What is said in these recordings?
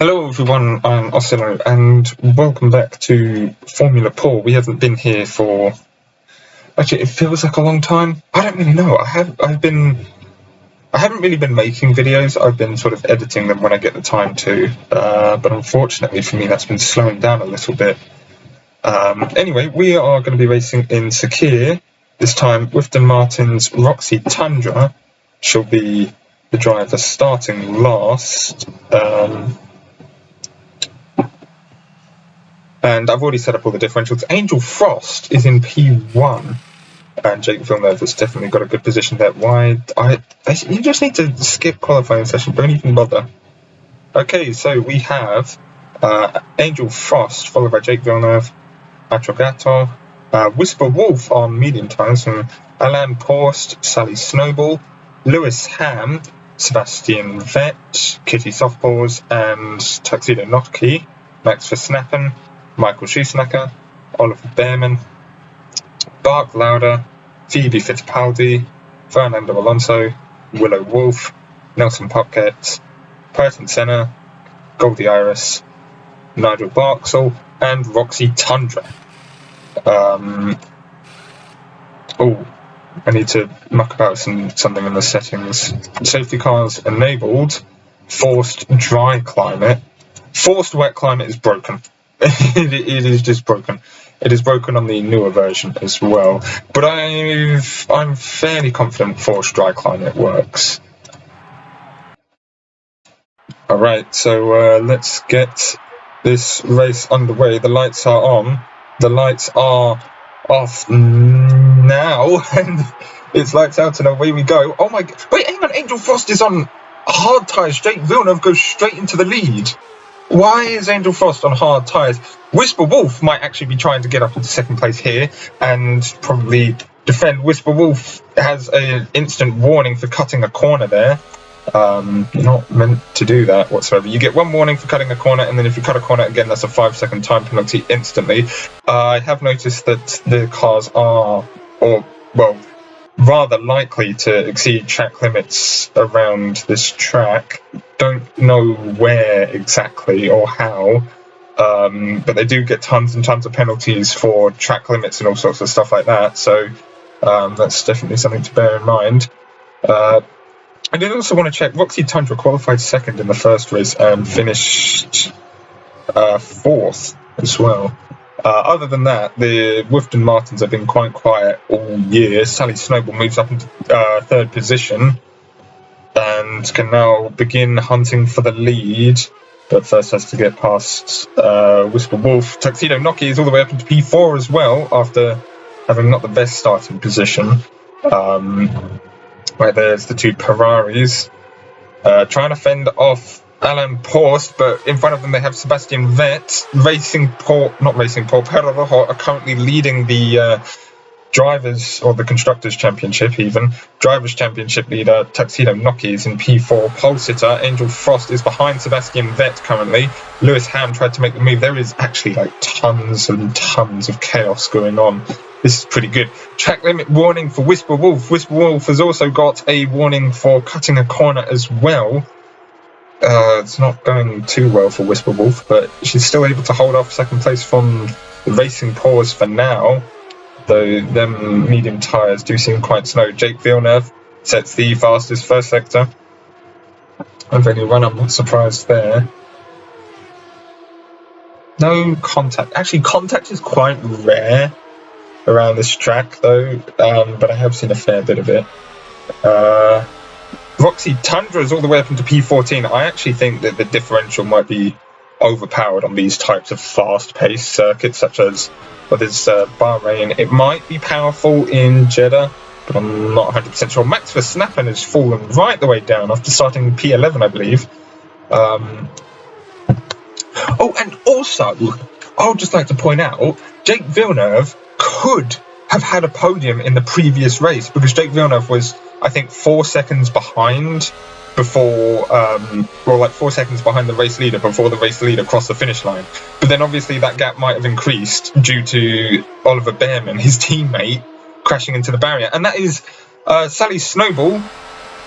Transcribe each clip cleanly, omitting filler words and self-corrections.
Hello everyone, I'm Ausyellow and welcome back to Formula Paw. We haven't been here for... Actually, it feels like a long time. I don't really know. I haven't really been making videos. I've been sort of editing them when I get the time to. But unfortunately for me, that's been slowing down a little bit. Anyway, we are going to be racing in Sakhir. This time, Aston Martin's Roxy Tundra. She'll be the driver starting last. And I've already set up all the differentials. Angel Frost is in P1, and Jake Villeneuve has definitely got a good position there. You just need to skip qualifying session, don't even bother. Okay, so we have Angel Frost, followed by Jake Villeneuve, Atrogato, Whisper Wolf on medium tyres from Alain Prost, Sally Snowball, Lewis Ham, Sebastian Vettel, Kitty Softpaws, and Tuxedo Nocky, Max Verstappen, Michael Schumacher, Oliver Behrman, Bart Lauder, Phoebe Fittipaldi, Fernando Alonso, Willow Wolf, Nelson Piquet, Ayrton Senna, Goldie Iris, Nigel Barksall, and Roxy Tundra. I need to muck about something in the settings. Safety cars enabled. Forced dry climate. Forced wet climate is broken. It is just broken. It is broken on the newer version as well. But I'm fairly confident forced dry climate works. Alright, so let's get this race underway. The lights are on. The lights are off now. And it's lights out and away we go. Oh my god. Wait, hang on. Angel Frost is on hard tyres. Jake Villeneuve goes straight into the lead. Why is Angel Frost on hard tyres? Whisper Wolf might actually be trying to get up into second place here and probably defend. Whisper Wolf has an instant warning for cutting a corner there. You're not meant to do that whatsoever. You get one warning for cutting a corner, and then if you cut a corner again, that's a 5-second time penalty instantly. I have noticed that the cars are, rather likely to exceed track limits around this track. Don't know where exactly or how, but they do get tons and tons of penalties for track limits and all sorts of stuff like that, so that's definitely something to bear in mind. I did also want to check, Roxy Tundra qualified second in the first race and finished fourth as well. Other than that, the Aston Martins have been quite quiet all year. Sally Snowball moves up into third position and can now begin hunting for the lead, but first has to get past Whisper Wolf. Tuxedo Nocky is all the way up into P4 as well, after having not the best starting position. Right there's the two Ferraris trying to fend off Alain Prost, but in front of them they have Sebastian Vettel. Perrojo are currently leading the drivers, or the Constructors' Championship even. Drivers' Championship leader Tuxedo Nocky is in P4. Pole sitter Angel Frost is behind Sebastian Vettel currently. Lewis Ham tried to make the move. There is actually like tons and tons of chaos going on. This is pretty good. Track limit warning for Whisper Wolf. Whisper Wolf has also got a warning for cutting a corner as well. It's not going too well for Whisper Wolf, but she's still able to hold off second place from the Racing Paws for now, though them medium tyres do seem quite slow. Jake Villeneuve sets the fastest first sector. I've only run, I'm not surprised there. No contact. Actually, contact is quite rare around this track though, but I have seen a fair bit of it. Roxy Tundra is all the way up into P14. I actually think that the differential might be overpowered on these types of fast-paced circuits, such as Bahrain. It might be powerful in Jeddah, but I'm not 100% sure. Max Verstappen has fallen right the way down after starting P11, I believe. Oh, and also, I would just like to point out, Jake Villeneuve could have had a podium in the previous race, because Jake Villeneuve was, I think, 4 seconds behind before, 4 seconds behind the race leader before the race leader crossed the finish line. But then obviously that gap might have increased due to Oliver Behrman, his teammate, crashing into the barrier. And that is Sally Snowball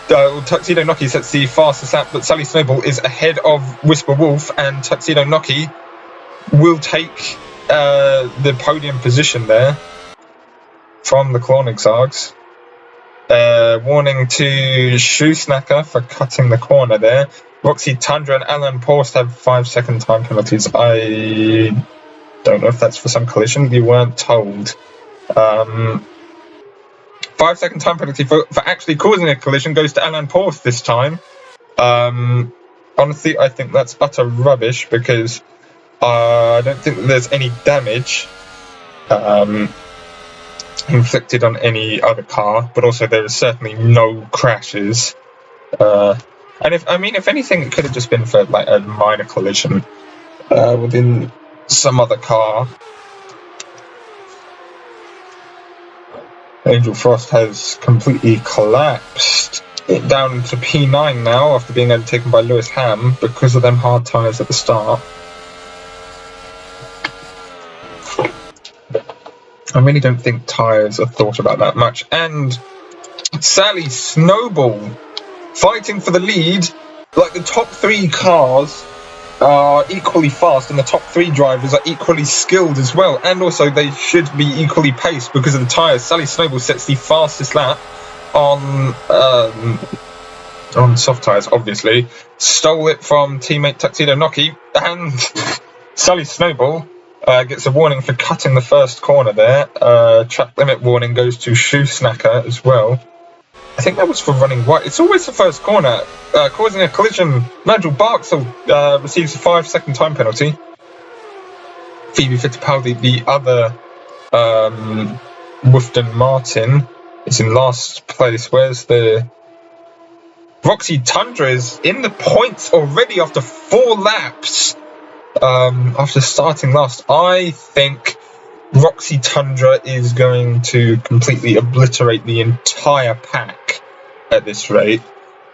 Tuxedo Noki sets the fastest lap, but Sally Snowball is ahead of Whisper Wolf, and Tuxedo Noki will take the podium position there from the Klonigsags. Warning to Shoe Snacker for cutting the corner there. Roxy Tundra and Alan Post have 5-second time penalties. I don't know if that's for some collision. We weren't told. 5-second time penalty for actually causing a collision goes to Alan Post this time. Honestly, I think that's utter rubbish because I don't think there's any damage inflicted on any other car, but also there is certainly no crashes. And if anything, it could have just been for like a minor collision within some other car. Angel Frost has completely collapsed down to P9 now after being overtaken by Lewis Ham because of them hard tyres at the start. I really don't think tyres are thought about that much. And Sally Snowball fighting for the lead. Like, the top 3 cars are equally fast and the top 3 drivers are equally skilled as well, and also they should be equally paced because of the tyres. Sally Snowball sets the fastest lap on soft tyres, obviously. Stole it from teammate Tuxedo Noki, and Sally Snowball gets a warning for cutting the first corner there. Track limit warning goes to Shoe Snacker as well. I think that was for running wide. It's always the first corner. Causing a collision. Nigel Barksell receives a 5-second time penalty. Phoebe Fittipaldi, the other Woofton Martin, is in last place. Where's the... Roxy Tundra is in the points already after 4 laps. After starting last. I think Roxy Tundra is going to completely obliterate the entire pack at this rate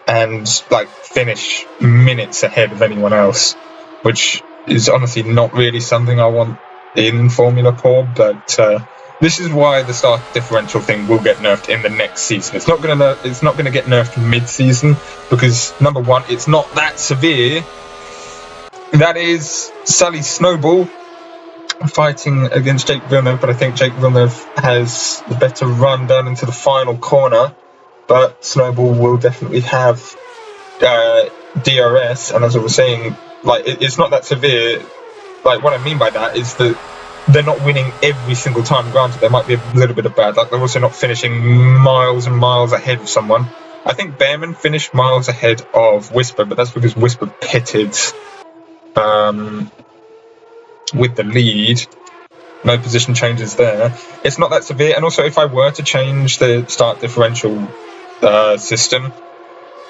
and finish minutes ahead of anyone else, which is honestly not really something I want in Formula 4, but this is why the start differential thing will get nerfed in the next season. It's not going to get nerfed mid-season because, number one, it's not that severe. That is Sally Snowball fighting against Jake Villeneuve, but I think Jake Villeneuve has the better run down into the final corner. But Snowball will definitely have DRS, and as I was saying, it's not that severe. What I mean by that is that they're not winning every single time. Granted, there might be a little bit of bad luck. They're also not finishing miles and miles ahead of someone. I think Behrman finished miles ahead of Whisper, but that's because Whisper pitted with the lead. No position changes there. It's not that severe, and also if I were to change the start differential system,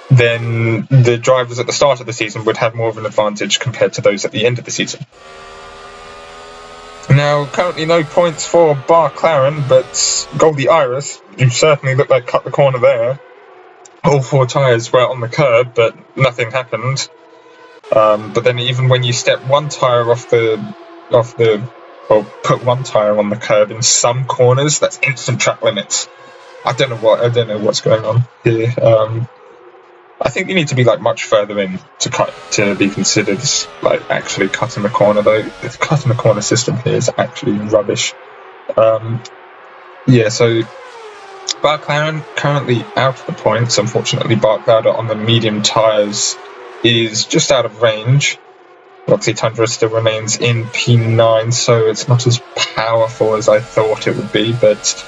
then the drivers at the start of the season would have more of an advantage compared to those at the end of the season. Now, currently no points for Barclaren, but Goldie Iris, you certainly look like cut the corner there. All 4 tyres were on the curb, but nothing happened. But then even when you step 1 tyre put 1 tyre on the curb in some corners, that's instant track limits. I don't know what's going on here. I think you need to be like much further in to be considered like actually cutting the corner, though. The cutting the corner system here is actually rubbish. Yeah, so Barclaren currently out of the points. Unfortunately, Barclaren on the medium tyres is just out of range. Roxy Tundra still remains in P9, so it's not as powerful as I thought it would be, but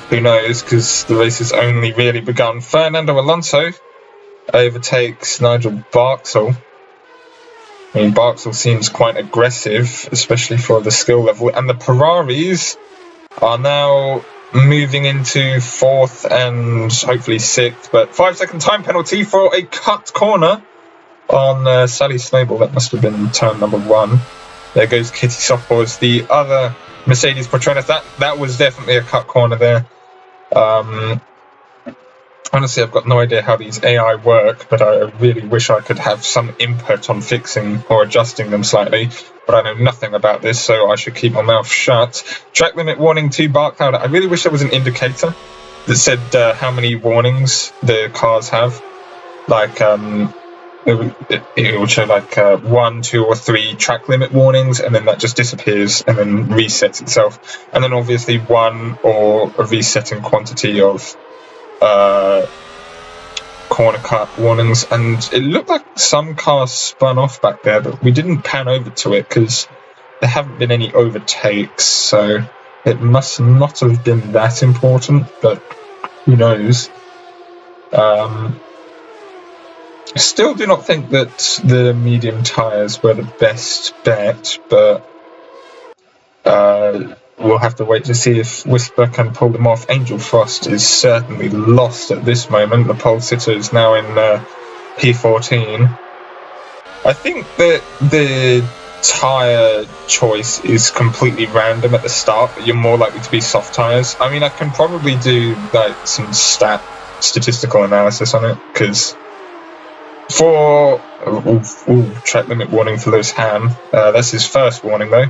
who knows, because the race has only really begun. Fernando Alonso overtakes Nigel Barksell. I mean, Barksell seems quite aggressive, especially for the skill level, and the Ferraris are now moving into 4th and hopefully 6th, but 5-second time penalty for a cut corner on Sally Snowball. That must have been turn number 1. There goes Kitty Softballs, the other Mercedes Petronas. That was definitely a cut corner there. Honestly, I've got no idea how these AI work, but I really wish I could have some input on fixing or adjusting them slightly, but I know nothing about this, so I should keep my mouth shut. Track limit warning to Barclaren. I really wish there was an indicator that said how many warnings the cars have. like it will show like 1, 2, or 3 track limit warnings, and then that just disappears and then resets itself. And then obviously 1 or a resetting quantity of corner cut warnings. And it looked like some cars spun off back there, but we didn't pan over to it because there haven't been any overtakes, so it must not have been that important, but who knows. Still do not think that the medium tyres were the best bet, but we'll have to wait to see if Whisper can pull them off. Angel Frost is certainly lost at this moment. The pole sitter is now in P14. I think that the tyre choice is completely random at the start, but you're more likely to be soft tyres. I mean, I can probably do like some statistical analysis on it, because for track limit warning for Lewis Ham, that's his first warning though,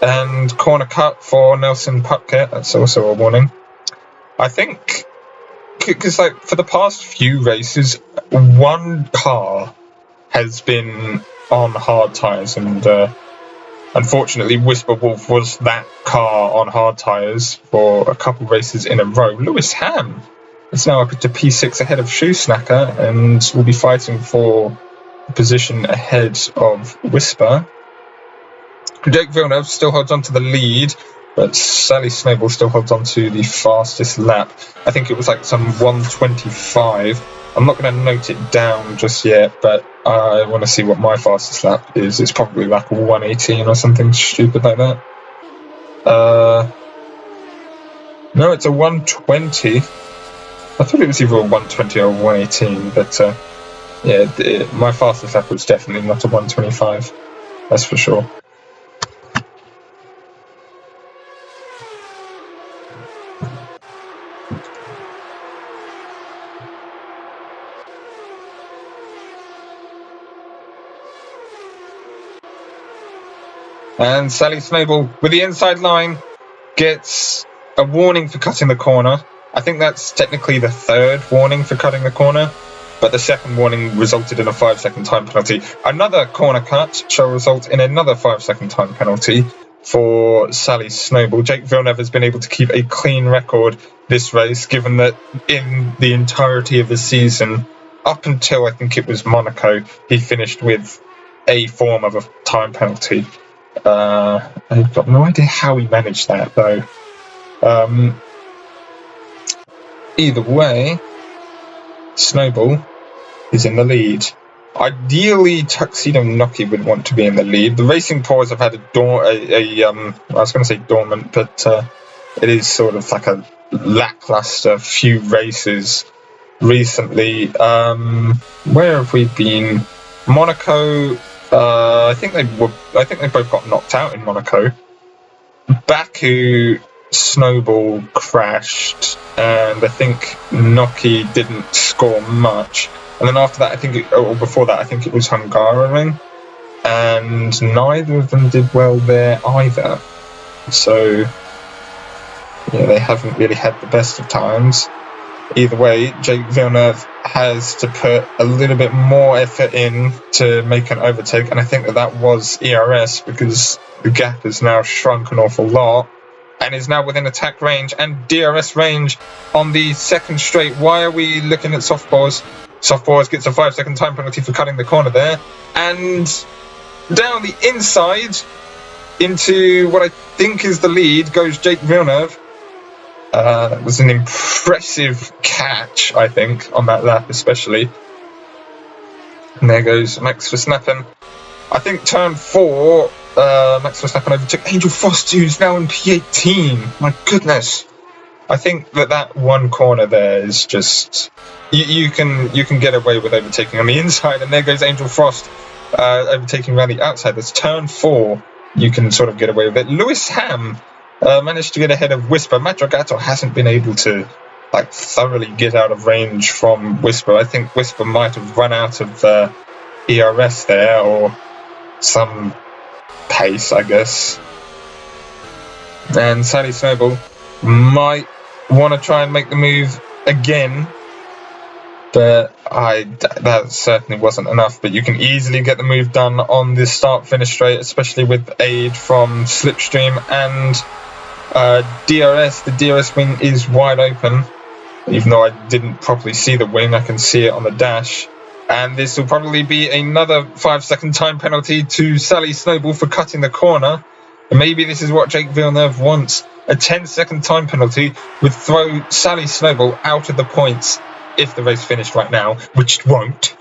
and corner cut for Nelson Pupkett, that's also a warning. I think because like for the past few races, one car has been on hard tyres, and unfortunately Whisper Wolf was that car on hard tyres for a couple races in a row. Lewis Ham is now up to P6 ahead of Shoe Snacker and will be fighting for the position ahead of Whisper. Jake Villeneuve still holds on to the lead, but Sally Snowball still holds on to the fastest lap. I think it was like some 125. I'm not going to note it down just yet, but I want to see what my fastest lap is. It's probably like 118 or something stupid like that. No, it's a 120. I thought it was either a 120 or a 118, but yeah, my fastest lap was definitely not a 125. That's for sure. And Sally Snowball with the inside line gets a warning for cutting the corner. I think that's technically the third warning for cutting the corner, but the second warning resulted in a 5-second time penalty. Another corner cut shall result in another 5-second time penalty for Sally Snowball. Jake Villeneuve has been able to keep a clean record this race, given that in the entirety of the season, up until I think it was Monaco, he finished with a form of a time penalty. I've got no idea how he managed that, though. Either way, Snowball is in the lead. Ideally, Tuxedo Noki would want to be in the lead. The Racing Paws have had I was going to say dormant, but it is sort of like a lackluster few races recently. Where have we been? Monaco. I think they both got knocked out in Monaco. Baku, Snowball crashed, and I think Noki didn't score much. And then after that, before that, I think it was Hungaroring, and neither of them did well there either. So yeah, they haven't really had the best of times. Either way, Jake Villeneuve has to put a little bit more effort in to make an overtake, and I think that was ERS, because the gap has now shrunk an awful lot and is now within attack range and DRS range on the second straight. Why are we looking at Soft Paws? Soft Paws gets a 5-second time penalty for cutting the corner there, and down the inside into what I think is the lead goes Jake Villeneuve. That was an impressive catch, I think, on that lap especially. And there goes Max Verstappen. I think turn 4, Max Verstappen overtook Angel Frost, who's now in P18. My goodness. I think that one corner there is just... You can get away with overtaking on the inside, and there goes Angel Frost overtaking around the outside. That's turn 4. You can sort of get away with it. Lewis Ham managed to get ahead of Whisper. Madrigato hasn't been able to thoroughly get out of range from Whisper. I think Whisper might have run out of ERS there, or some pace, I guess. And Sally Snowball might want to try and make the move again, but that certainly wasn't enough. But you can easily get the move done on this start-finish straight, especially with aid from Slipstream and DRS. The DRS wing is wide open. Even though I didn't properly see the wing, I can see it on the dash. And this will probably be another 5-second time penalty to Sally Snowball for cutting the corner. And maybe this is what Jake Villeneuve wants. A 10-second time penalty would throw Sally Snowball out of the points if the race finished right now, which it won't.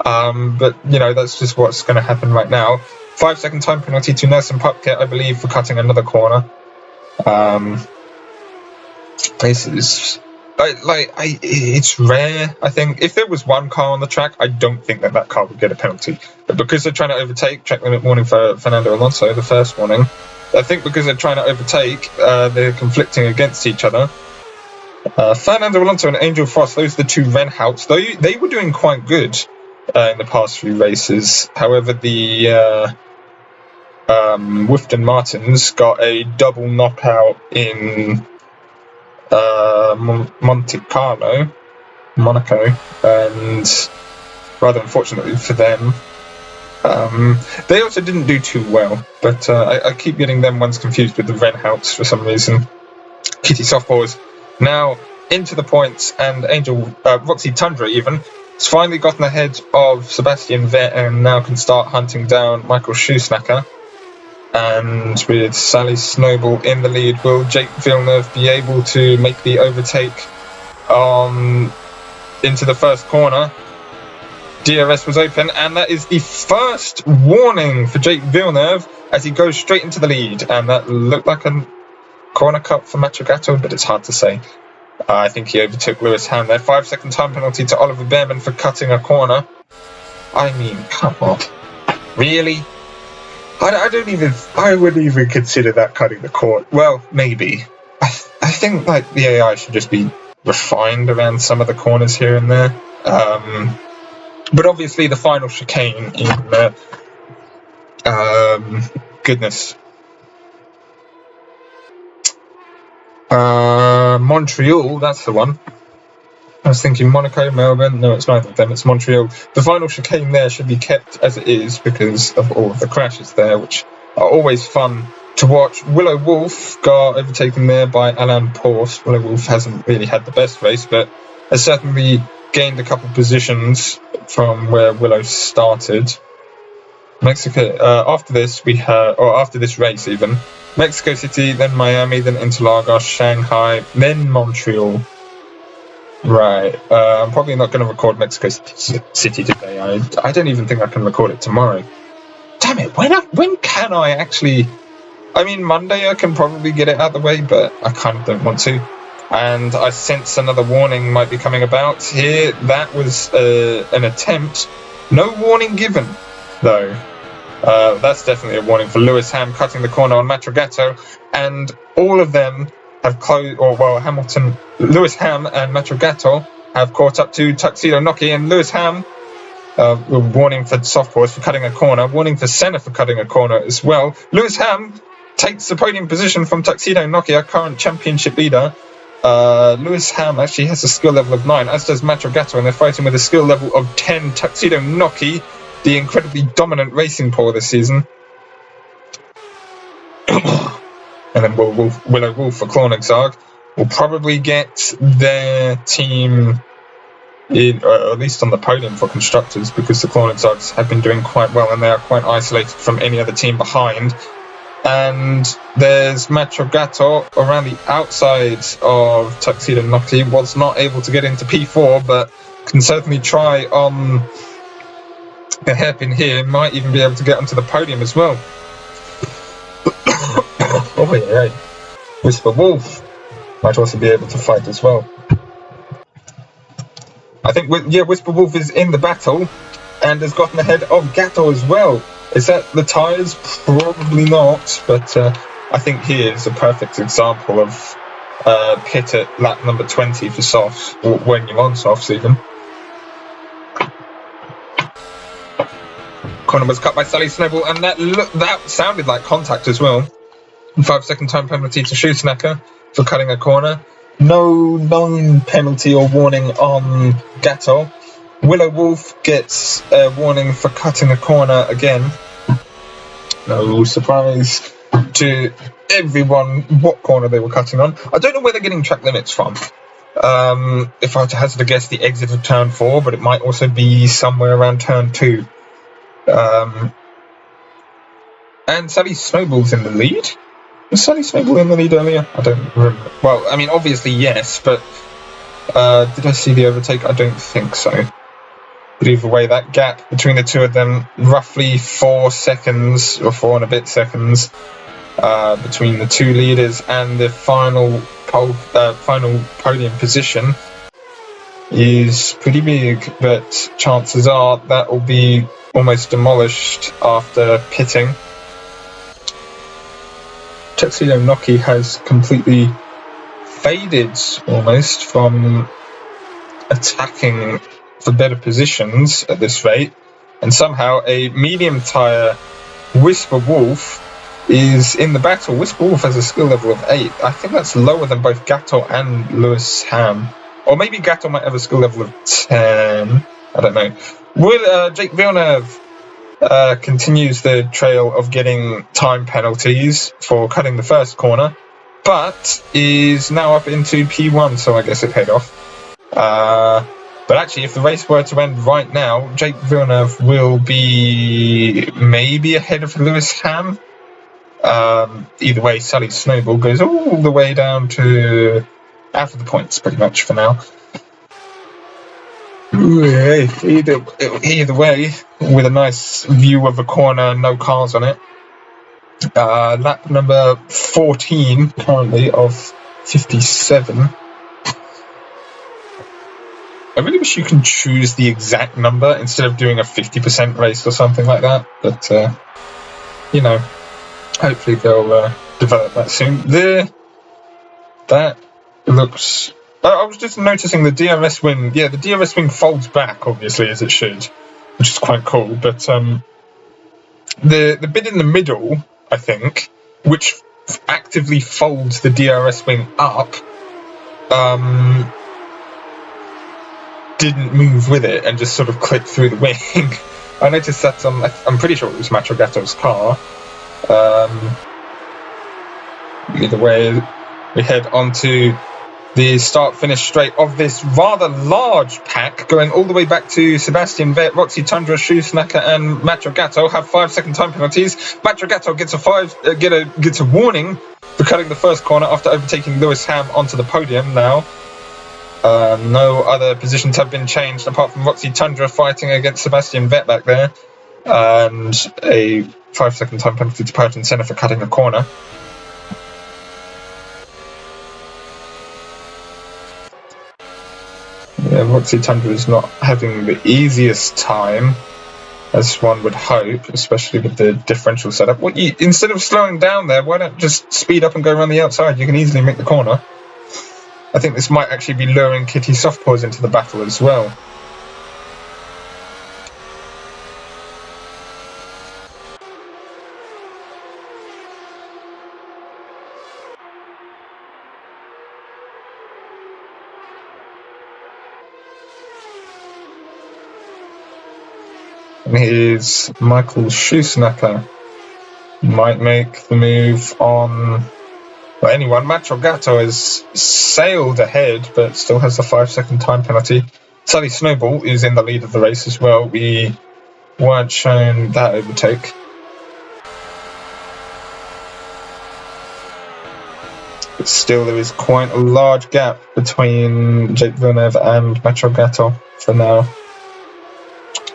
But, you know, that's just what's going to happen right now. 5-second time penalty to Nelson Pupkett, I believe, for cutting another corner. It's rare, I think. If there was one car on the track, I don't think that car would get a penalty. But because they're trying to overtake, track limit warning for Fernando Alonso, the first warning. I think because they're trying to overtake, they're conflicting against each other. Fernando Alonso and Angel Frost, those are the two Renhouts. They were doing quite good in the past few races. However, the Wifton Martins got a double knockout in Monaco, and rather unfortunately for them, they also didn't do too well. But I keep getting them ones confused with the Renhouts for some reason. Kitty Softballs now into the points, and Roxy Tundra even has finally gotten ahead of Sebastian Vettel and now can start hunting down Michael Schumacher. And with Sally Snowball in the lead, will Jake Villeneuve be able to make the overtake into the first corner? DRS was open, and that is the first warning for Jake Villeneuve as he goes straight into the lead. And that looked like a corner cut for Macho Gatto, but it's hard to say. I think he overtook Lewis Ham there. 5-second time penalty to Oliver Behrman for cutting a corner. I mean, come on. Really? I wouldn't even consider that cutting the corner. Well, maybe. I think like the AI should just be refined around some of the corners here and there. But obviously the final chicane in goodness. Montreal, that's the one. I was thinking Monaco, Melbourne. No, it's neither of them. It's Montreal. The final chicane there should be kept as it is because of all of the crashes there, which are always fun to watch. Willow Wolf got overtaken there by Alain Prost. Willow Wolf hasn't really had the best race, but has certainly gained a couple positions from where Willow started. After this race even, Mexico City, then Miami, then Interlagos, Shanghai, then Montreal. Right, I'm probably not going to record Mexico City today. I don't even think I can record it tomorrow. Damn it, when can I actually... I mean, Monday I can probably get it out of the way, but I kind of don't want to. And I sense another warning might be coming about here. That was an attempt. No warning given, though. That's definitely a warning for Lewis Ham cutting the corner on Matrogatto, and all of them have closed, Lewis Ham and Matrogatto have caught up to Tuxedo Noki, and Lewis Ham, warning for Softballs for cutting a corner, warning for Senna for cutting a corner as well. Lewis Ham takes the podium position from Tuxedo Noki, our current championship leader. Lewis Ham actually has a skill level of 9, as does Matrogatto, and they're fighting with a skill level of 10. Tuxedo Noki, the incredibly dominant racing paw this season. And then Willow Wolf for Klornexarg will probably get their team in, or at least on the podium for constructors, because the Klornexargs have been doing quite well and they are quite isolated from any other team behind. And there's Matrogatto around the outside of Tuxedo Noki. Was not able to get into P4, but can certainly try on a hairpin here. Might even be able to get onto the podium as well. Oh yeah, Whisper Wolf might also be able to fight as well. I think, Whisper Wolf is in the battle and has gotten ahead of Gatto as well. Is that the tyres? Probably not, but I think here is a perfect example of pit at lap number 20 for softs, or when you're on softs even. Corner was cut by Sally Snowball, and that sounded like contact as well. 5-second time penalty to Schumacher for cutting a corner. No non-penalty or warning on Gatto. Willow Wolf gets a warning for cutting a corner again. No surprise to everyone what corner they were cutting on. I don't know where they're getting track limits from. If I had to guess, the exit of turn 4, but it might also be somewhere around turn 2. And Sally Snowball's in the lead? Was Sally Snowball in the lead earlier? I don't remember. Well, I mean, obviously yes, but did I see the overtake? I don't think so. But either way, that gap between the two of them, roughly 4 seconds, or 4 and a bit seconds, between the two leaders and the final podium position is pretty big, but chances are that will be almost demolished after pitting. Tuxedo Noki has completely faded almost from attacking for better positions at this rate, and somehow a medium tyre Whisper Wolf is in the battle. Whisper Wolf has a skill level of 8. I think that's lower than both Gatto and Lewis Ham. Or maybe Gatto might have a skill level of 10. I don't know. Will Jake Villeneuve continues the trail of getting time penalties for cutting the first corner, but is now up into P1, so I guess it paid off. But actually, if the race were to end right now, Jake Villeneuve will be maybe ahead of Lewis Ham. Either way, Sally Snowball goes all the way down to out of the points, pretty much, for now. Either way, with a nice view of the corner, no cars on it. Lap number 14 currently of 57. I really wish you can choose the exact number instead of doing a 50% race or something like that. But, you know, hopefully they'll develop that soon. That looks... I was just noticing the DRS wing. Yeah, the DRS wing folds back, obviously, as it should, which is quite cool. But the bit in the middle, I think, which actively folds the DRS wing up, didn't move with it and just sort of clipped through the wing. I noticed that I'm pretty sure it was Macho Gatto's car. Either way, we head onto the start-finish straight of this rather large pack, going all the way back to Sebastian Vettel, Roxy Tundra, Shoesnacker, and Macho Gatto have 5-second time penalties. Macho Gatto gets a warning for cutting the first corner after overtaking Lewis Ham onto the podium now. No other positions have been changed apart from Roxy Tundra fighting against Sebastian Vettel back there, and a 5-second time penalty to Purton Senna for cutting a corner. Yeah, Roxy Tundra is not having the easiest time, as one would hope, especially with the differential setup. Instead of slowing down there, why don't just speed up and go around the outside? You can easily make the corner. I think this might actually be luring Kitty Softpaws into the battle as well. And here's Michael Shoesnacker. Might make the move on anyone. Macho Gatto has sailed ahead, but still has the 5-second time penalty. Sally Snowball is in the lead of the race as well. We weren't shown that overtake. But still, there is quite a large gap between Jake Villeneuve and Macho Gatto for now.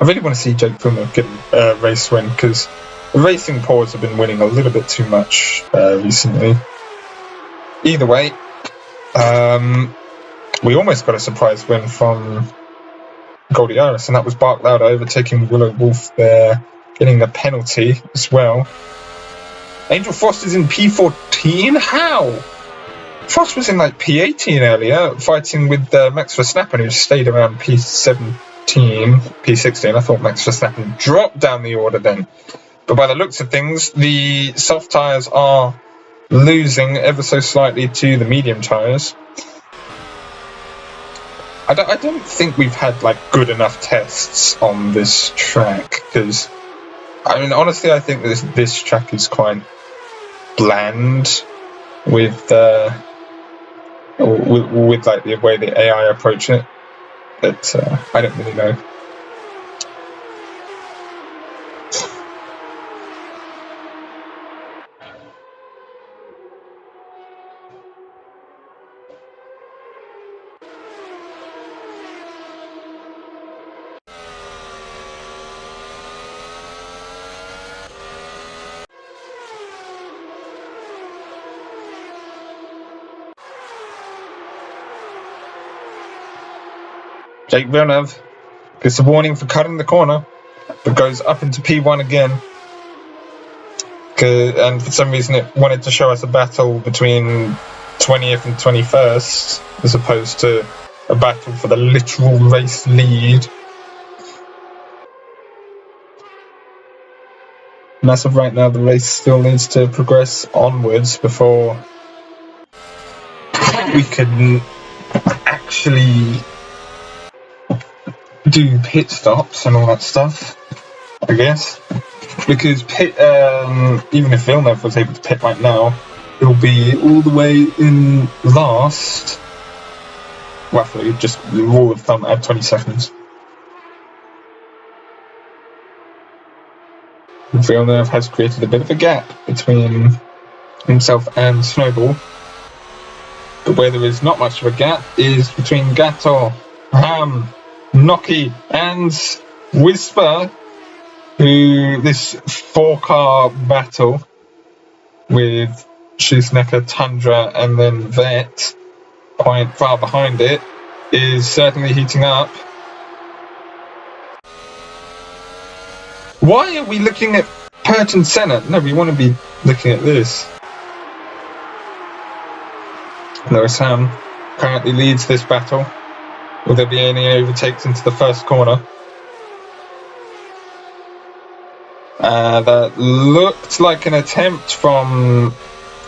I really want to see Jake Villeneuve get a race win, because the Racing Paws have been winning a little bit too much recently. Either way, we almost got a surprise win from Goldie Iris, and that was Bark Louder overtaking Willow Wolf there, getting the penalty as well. Angel Frost is in P14? How? Frost was in like P18 earlier, fighting with Max Verstappen, who stayed around P17, P16. I thought Max Verstappen dropped down the order then. But by the looks of things, the soft tyres are losing ever so slightly to the medium tyres. I don't think we've had like good enough tests on this track, because I mean honestly I think this track is quite bland with like the way the AI approach it, but I don't really know. Jake Villeneuve gets a warning for cutting the corner, but goes up into P1 again. And for some reason it wanted to show us a battle between 20th and 21st, as opposed to a battle for the literal race lead. And as of right now, the race still needs to progress onwards before we can actually do pit stops and all that stuff, I guess. Because even if Villeneuve was able to pit right now, he'll be all the way in last, roughly, just rule of thumb at 20 seconds. Villeneuve has created a bit of a gap between himself and Snowball. But where there is not much of a gap is between Gator, Ham, Noki, and Whisper, who this 4-car battle with Schumacher, Tundra, and then Vet, quite far behind it, is certainly heating up. Why are we looking at Purton Senna? No, we want to be looking at this. Lewis Ham currently leads this battle. Will there be any overtakes into the first corner? That looked like an attempt from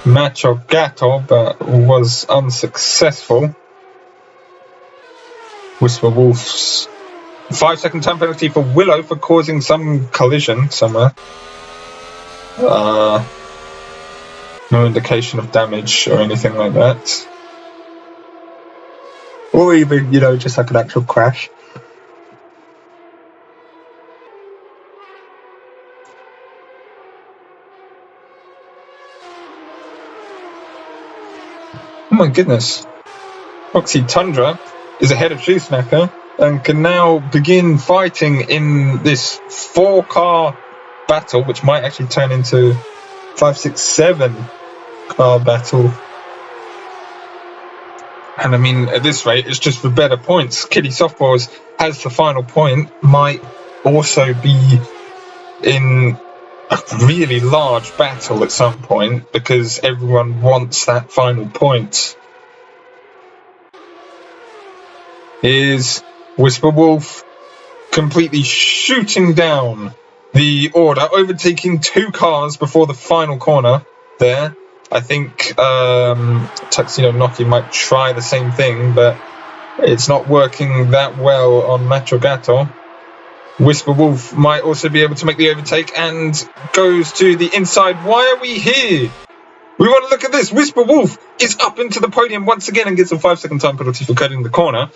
Macho Gato, but was unsuccessful. Whisper Wolf's 5-second time penalty for Willow for causing some collision somewhere. No indication of damage or anything like that. Or even, just like an actual crash. Oh my goodness. Roxy Tundra is ahead of Schumacher and can now begin fighting in this 4-car battle, which might actually turn into 5, 6, 7-car battle. And I mean, at this rate, it's just for better points. Kiddie Softballs has the final point, might also be in a really large battle at some point because everyone wants that final point. Here's Whisper Wolf completely shooting down the order, overtaking 2 cars before the final corner there. I think Tuxedo Noki might try the same thing, but it's not working that well on Macho Gato. Whisper Wolf might also be able to make the overtake and goes to the inside. Why are we here? We want to look at this. Whisper Wolf is up into the podium once again and gets a 5-second time penalty for cutting the corner.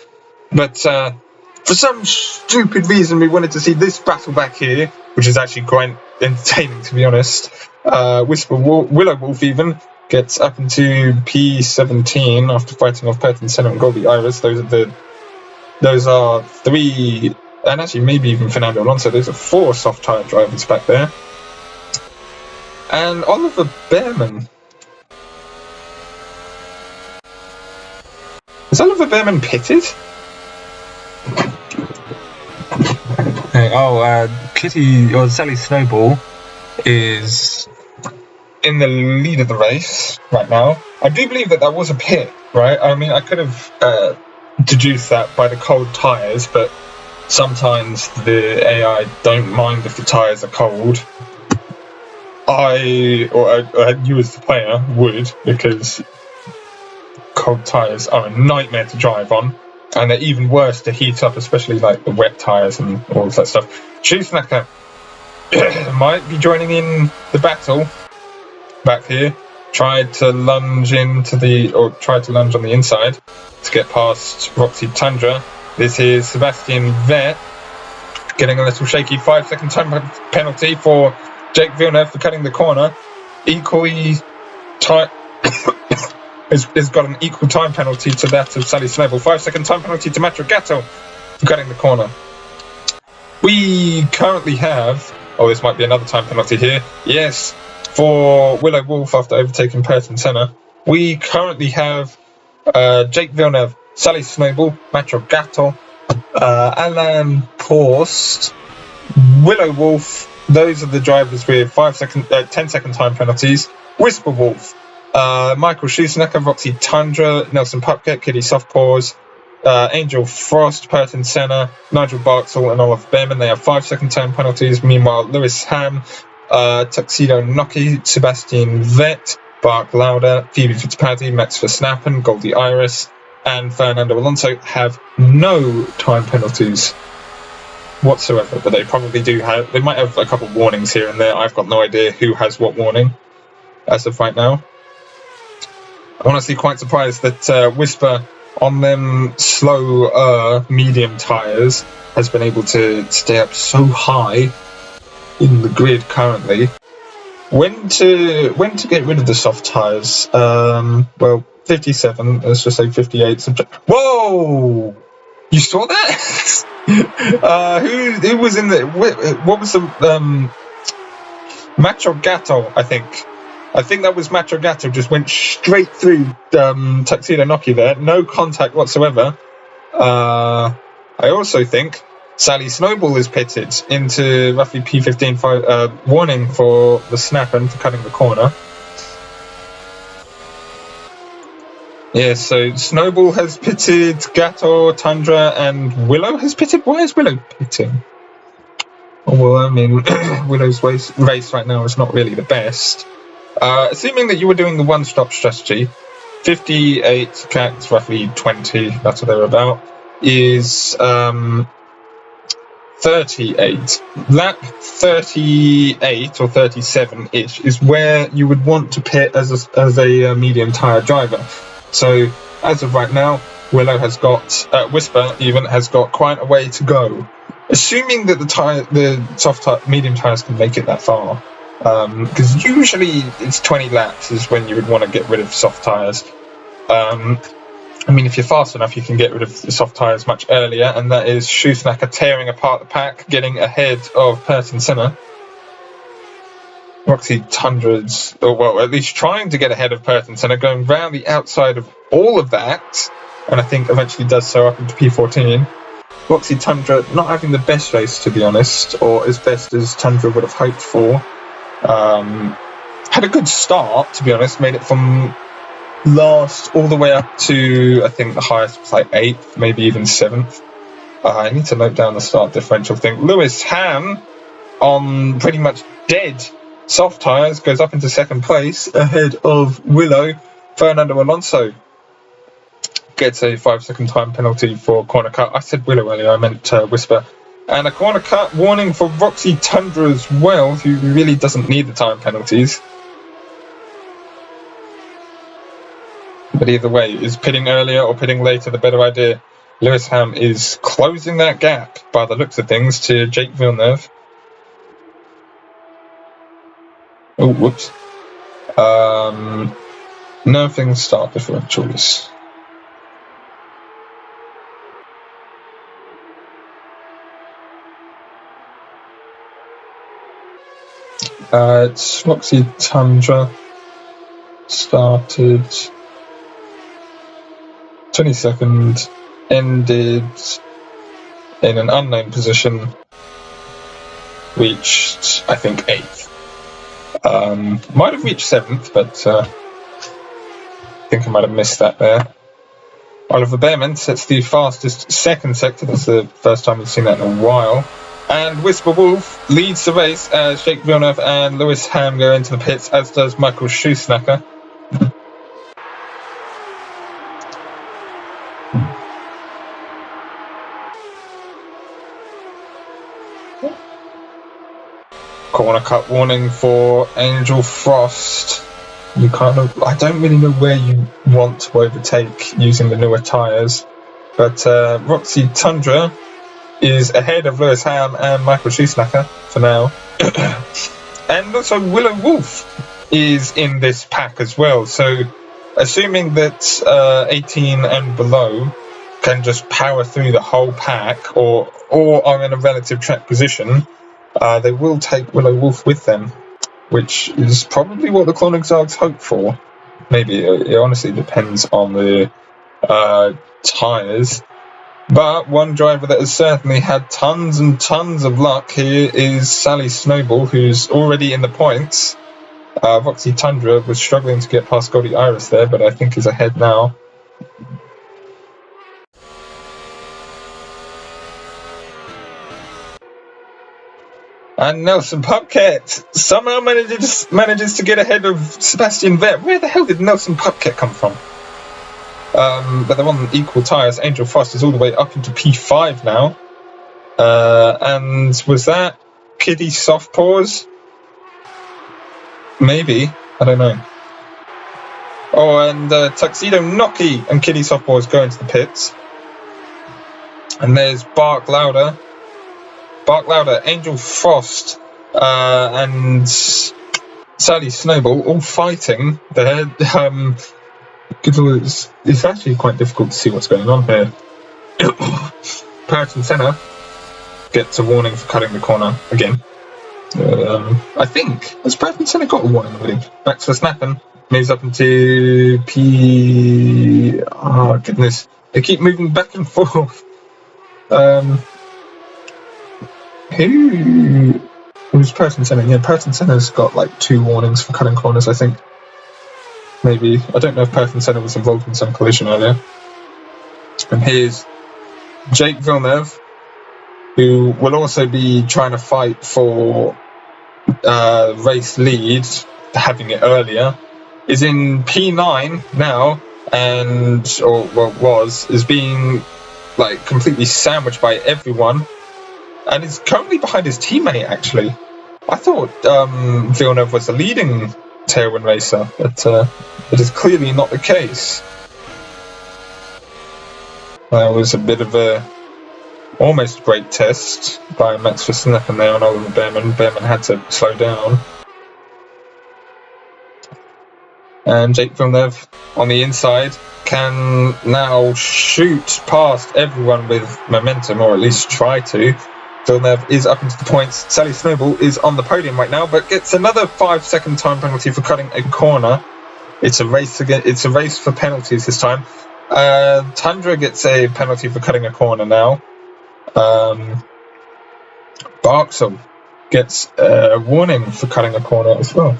But for some stupid reason, we wanted to see this battle back here, which is actually quite entertaining, to be honest. Willow Wolf even gets up into P17 after fighting off Purton Senna and Goldie Iris. Those are 3, and actually maybe even Fernando Alonso. Those are 4 soft tyre drivers back there. And Oliver Behrman. Is Oliver Behrman pitted? Kitty or Sally Snowball is in the lead of the race right now. I do believe that was a pit, right? I mean, I could have deduced that by the cold tyres, but sometimes the AI don't mind if the tyres are cold. You as the player would, because cold tyres are a nightmare to drive on. And they're even worse to heat up, especially like the wet tyres and all of that stuff. Shoesnacker might be joining in the battle back here. Tried to lunge on the inside to get past Roxy Tundra. This is Sebastian Vettel getting a little shaky. 5-second time penalty for Jake Villeneuve for cutting the corner. Equally tight. has got an equal time penalty to that of Sally Snowball. 5-second time penalty to Matro Gatto for cutting the corner. We currently have... Oh, this might be another time penalty here. Yes, for Willow Wolf after overtaking Purton Senna. We currently have Jake Villeneuve, Sally Snowball, Matro Gatto, Alain Prost, Willow Wolf. Those are the drivers with 10-second time penalties. Whisper Wolf, Michael Shoesnacker, Roxy Tundra, Nelson Pupkett, Kitty Softpaws, Angel Frost, Purton Senna, Nigel Barksall, and Oliver Behrman. They have 5-second time penalties. Meanwhile, Lewis Ham, Tuxedo Noki, Sebastian Vettel, Bark Lauder, Phoebe Fitzpatrick, Max Verstappen, Goldie Iris, and Fernando Alonso have no time penalties whatsoever, but they probably do have. They might have a couple of warnings here and there. I've got no idea who has what warning as of right now. I'm honestly quite surprised that Whisper on them slow medium tyres has been able to stay up so high in the grid currently. When to get rid of the soft tyres? Well, 57. Let's just say 58. Whoa! You saw that? Who was in the? What was the Macho Gatto? I think that was Macho Gatto. Just went straight through Tuxedo Noki there, no contact whatsoever. I also think Sally Snowball is pitted into roughly P15 warning for the snapping for cutting the corner. Yeah, so Snowball has pitted, Gatto, Tundra, and Willow has pitted. Why is Willow pitting? Well, I mean, Willow's race right now is not really the best. Assuming that you were doing the one-stop strategy, 58 subtract roughly 20, that's what they're about, is 38. Lap 38 or 37-ish is where you would want to pit as a medium tyre driver. So as of right now, Willow has got Whisper even has got quite a way to go. Assuming that the medium tyres can make it that far, because usually it's 20 laps is when you would want to get rid of soft tyres. I mean, if you're fast enough, you can get rid of the soft tyres much earlier, and that is Shoesnacker tearing apart the pack, getting ahead of Purton Senna. Roxy Tundra's, or well, at least trying to get ahead of Purton Senna, going round the outside of all of that, and I think eventually does so up into P14. Roxy Tundra not having the best race, to be honest, or as best as Tundra would have hoped for. Had a good start, to be honest, made it from last all the way up to, I think the highest was like 8th, maybe even 7th. I need to note down the start differential thing. Lewis Ham, on pretty much dead soft tyres, goes up into second place ahead of Willow. Fernando Alonso gets a 5-second time penalty for corner cut. I said Willow earlier, I meant Whisper. And a corner cut warning for Roxy Tundra as well, who really doesn't need the time penalties. But either way, is pitting earlier or pitting later the better idea? Lewis Ham is closing that gap, by the looks of things, to Jake Villeneuve. Oh, whoops. Nothing start differentials. It's Roxy Tundra started 22nd, ended in an unknown position, reached, I think, 8th. Might have reached 7th, but I think I might have missed that there. Oliver Behrman sets the fastest second sector. That's the first time we've seen that in a while. And Whisper Wolf leads the race as Jake Villeneuve and Lewis Ham go into the pits, as does Michael Shoesnacker. corner cut warning for Angel Frost. You I don't really know where you want to overtake using the newer tyres, but Roxy Tundra is ahead of Lewis Ham and Michael Schumacher for now. And also Willow Wolf is in this pack as well, so assuming that 18 and below can just power through the whole pack or are in a relative track position, they will take Willow Wolf with them, which is probably what the Klonigzags hope for. Maybe it honestly depends on the tyres. But one driver that has certainly had tons and tons of luck here is Sally Snowball, who's already in the points. Roxy Tundra was struggling to get past Goldie Iris there, but I think is ahead now. And Nelson Pupket somehow manages to get ahead of Sebastian Vettel. Where the hell did Nelson Pupket come from? But they're on equal tyres. Angel Frost is all the way up into P5 now. And was that Kitty Soft Paws? Maybe. I don't know. Oh, and Tuxedo Noki and Kitty Soft Paws go into the pits. And there's Bark Louder, Angel Frost, and Sally Snowball all fighting there. It's actually quite difficult to see what's going on here. Puritan Senna gets a warning for cutting the corner again. I think, has Puritan Senna got a warning already? Max Verstappen moves up into P... Oh, goodness. They keep moving back and forth. Who's Puritan Senna? Yeah, Puritan Senna's got like 2 warnings for cutting corners, I think. Maybe. I don't know if Puritan Senna was involved in some collision earlier. And here's Jake Villeneuve, who will also be trying to fight for race lead, having it earlier, is in P9 now, and is being like completely sandwiched by everyone, and is currently behind his teammate. Actually, I thought Villeneuve was the leading Tailwind racer, but it is clearly not the case. That was a bit of a almost great test by Max Verstappen there on Oliver Behrman. Behrman had to slow down. And Jake Villeneuve on the inside can now shoot past everyone with momentum, or at least try to. Villeneuve is up into the points. Sally Snowball is on the podium right now, but gets another 5-second time penalty for cutting a corner. It's a race again. It's a race for penalties this time. Tundra gets a penalty for cutting a corner now. Barksel gets a warning for cutting a corner as well.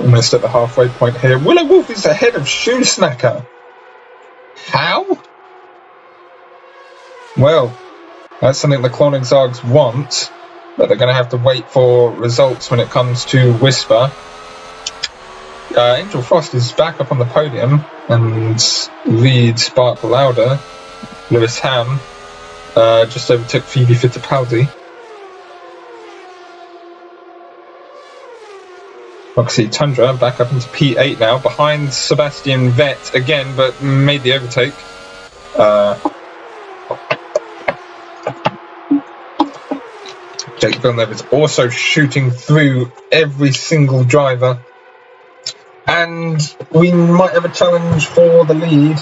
Almost at the halfway point here. Willow Wolf is ahead of Shoesnacker. How? Well, that's something the Klonigzags want, but they're going to have to wait for results when it comes to Whisper. Angel Frost is back up on the podium and leads Bark Louder. Lewis Ham just overtook Phoebe Fittipaldi. Roxy Tundra back up into P8 now, behind Sebastian Vettel again, but made the overtake. Jake Villeneuve is also shooting through every single driver. And we might have a challenge for the lead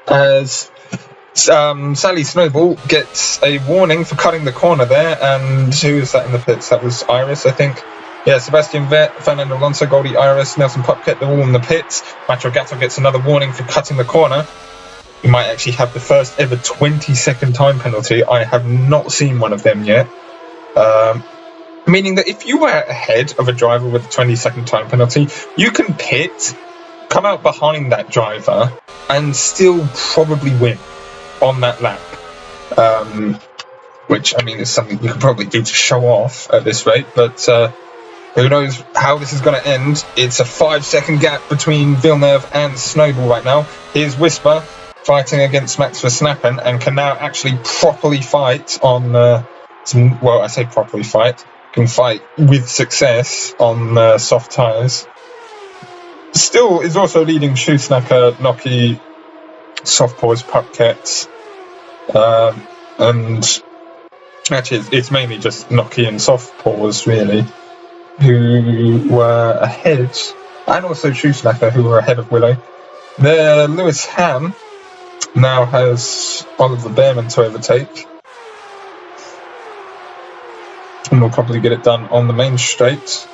as Sally Snowball gets a warning for cutting the corner there. And who is that in the pits? That was Iris, I think. Yeah, Sebastian Vettel, Fernando Alonso, Goldie Iris, Nelson Pupket, they're all in the pits. Macho Gatto gets another warning for cutting the corner. We might actually have the first ever 20-second time penalty. I have not seen one of them yet. Meaning that if you were ahead of a driver with a 20-second time penalty, you can pit, come out behind that driver, and still probably win on that lap. which, I mean, is something you could probably do to show off at this rate, but who knows how this is going to end. It's a 5-second gap between Villeneuve and Snowball right now. Here's Whisper fighting against Max Verstappen and can now actually properly fight on well, I say properly fight, can fight with success on soft tyres. Still is also leading Shoesnacker, Nocky, Soft Paws, Pupkets, and actually it's mainly just Nocky and Soft Paws really who were ahead, and also Shoesnacker who were ahead of Willow. There, Lewis Ham now has Oliver Behrman to overtake, and we'll probably get it done on the main straight.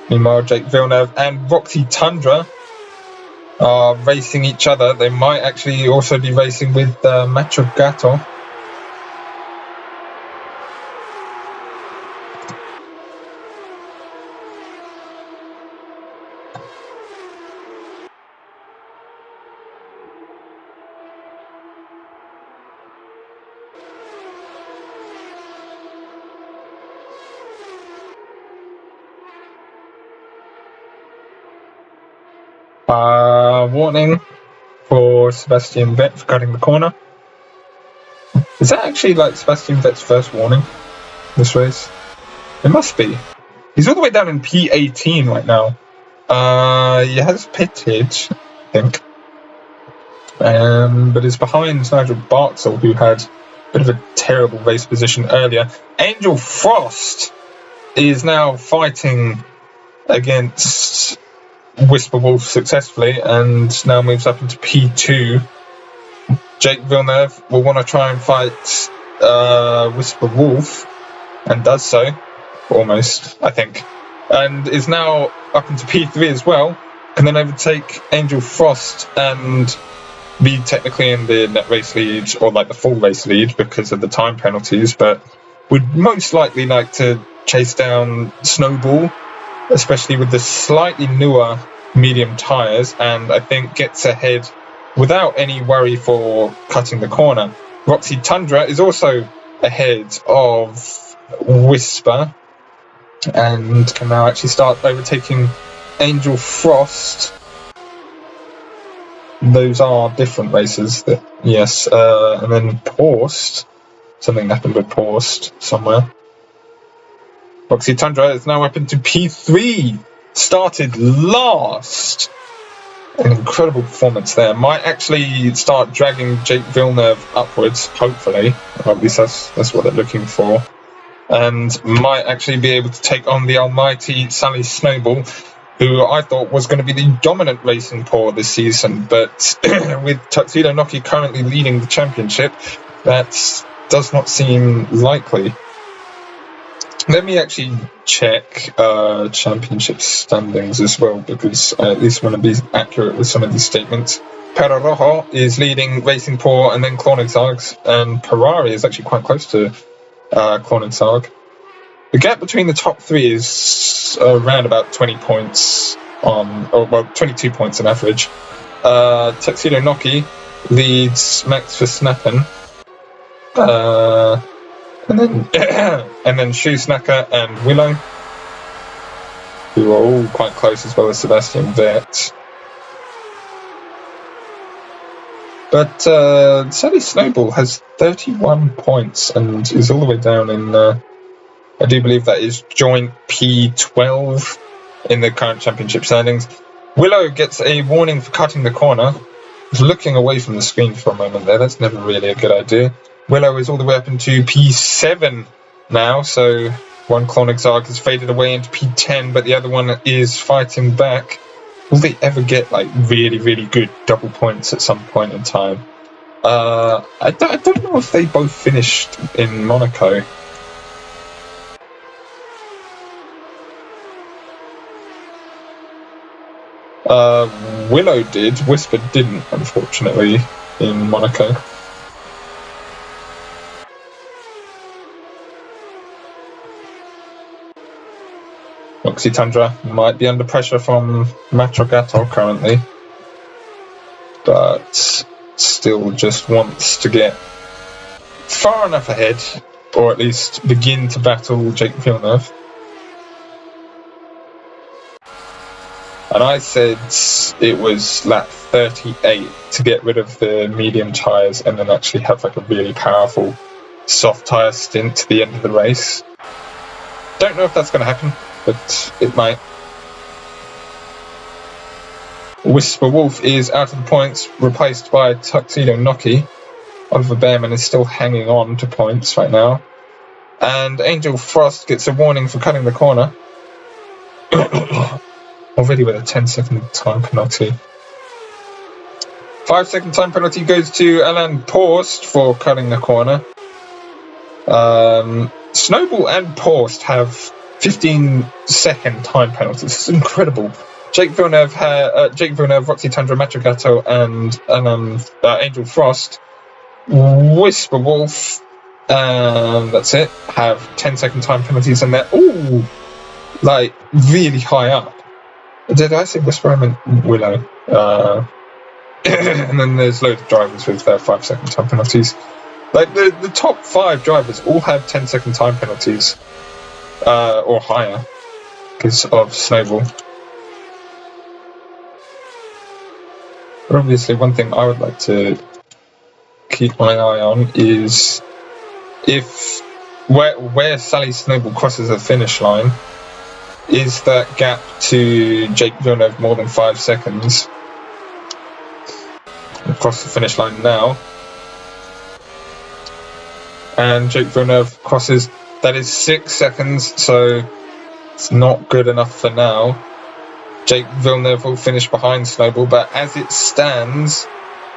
Meanwhile, Jake Villeneuve and Roxy Tundra are racing each other. They might actually also be racing with Macho Gato. Warning for Sebastian Vettel for cutting the corner. Is that actually like Sebastian Vettel's first warning this race? It must be. He's all the way down in P18 right now. He has pitted, I think. But is behind Nigel Bartzel, who had a bit of a terrible race position earlier. Angel Frost is now fighting against Whisper Wolf successfully and now moves up into P2. Jake Villeneuve will want to try and fight Whisper Wolf, and does so, almost, I think, and is now up into P3 as well, can then overtake Angel Frost and be technically in the net race lead, or like the full race lead because of the time penalties, but would most likely like to chase down Snowball, especially with the slightly newer medium tyres, and I think gets ahead without any worry for cutting the corner. Roxy Tundra is also ahead of Whisper and can now actually start overtaking Angel Frost. Those are different races, yes, and then Paused. Something happened with Paused somewhere. Roxy Tundra is now up into P3, started last. An incredible performance there. Might actually start dragging Jake Villeneuve upwards, hopefully. Or at least that's what they're looking for. And might actually be able to take on the almighty Sally Snowball, who I thought was going to be the dominant racing paw this season. But with Tuxedo Nocky currently leading the championship, that does not seem likely. Let me actually check championship standings as well, because I at least want to be accurate with some of these statements. Perro Rojo is leading Racing Paw and then Klonigzargs, and Ferrari is actually quite close to Klonigzarg. The gap between the top three is around about 20 points 22 points on average. Tuxedo Nocky leads Max Verstappen. And then Shoesnacker and Willow, who are all quite close, as well as Sebastian Vettel. But Sally Snowball has 31 points and is all the way down in, I do believe that is joint P12 in the current championship standings. Willow gets a warning for cutting the corner. He's looking away from the screen for a moment there. That's never really a good idea. Willow is all the way up into P7 now, so one Klonigzarg has faded away into P10, but the other one is fighting back. Will they ever get like really, really good double points at some point in time? I don't know if they both finished in Monaco. Willow did, Whisper didn't, unfortunately, in Monaco. Roxy Tundra might be under pressure from Macho Gato currently, but still just wants to get far enough ahead, or at least begin to battle Jake Villeneuve. And I said it was lap 38 to get rid of the medium tyres and then actually have like a really powerful soft tyre stint to the end of the race. Don't know if that's going to happen, but it might. Whisper Wolf is out of the points, replaced by Tuxedo Noki. Oliver Bearman is still hanging on to points right now. And Angel Frost gets a warning for cutting the corner. Already with a 10-second time penalty. 5-second time penalty goes to Alain Prost for cutting the corner. Snowball and Prost have 15-second time penalties. It's incredible. Jake Villeneuve, Roxy Tundra, Matrogato, and Angel Frost, Whisper Wolf, and that's it, have 10-second time penalties, and they're all like really high up. Did I say Whisper? I meant Willow. And then there's loads of drivers with their 5-second time penalties. Like the top 5 drivers all have 10-second time penalties, or higher, because of Snowball. But obviously, one thing I would like to keep my eye on is if where Sally Snowball crosses the finish line, is that gap to Jake Villeneuve more than 5 seconds? Across the finish line now. And Jake Villeneuve crosses, that is 6 seconds, so it's not good enough for now. Jake Villeneuve will finish behind Snowball, but as it stands,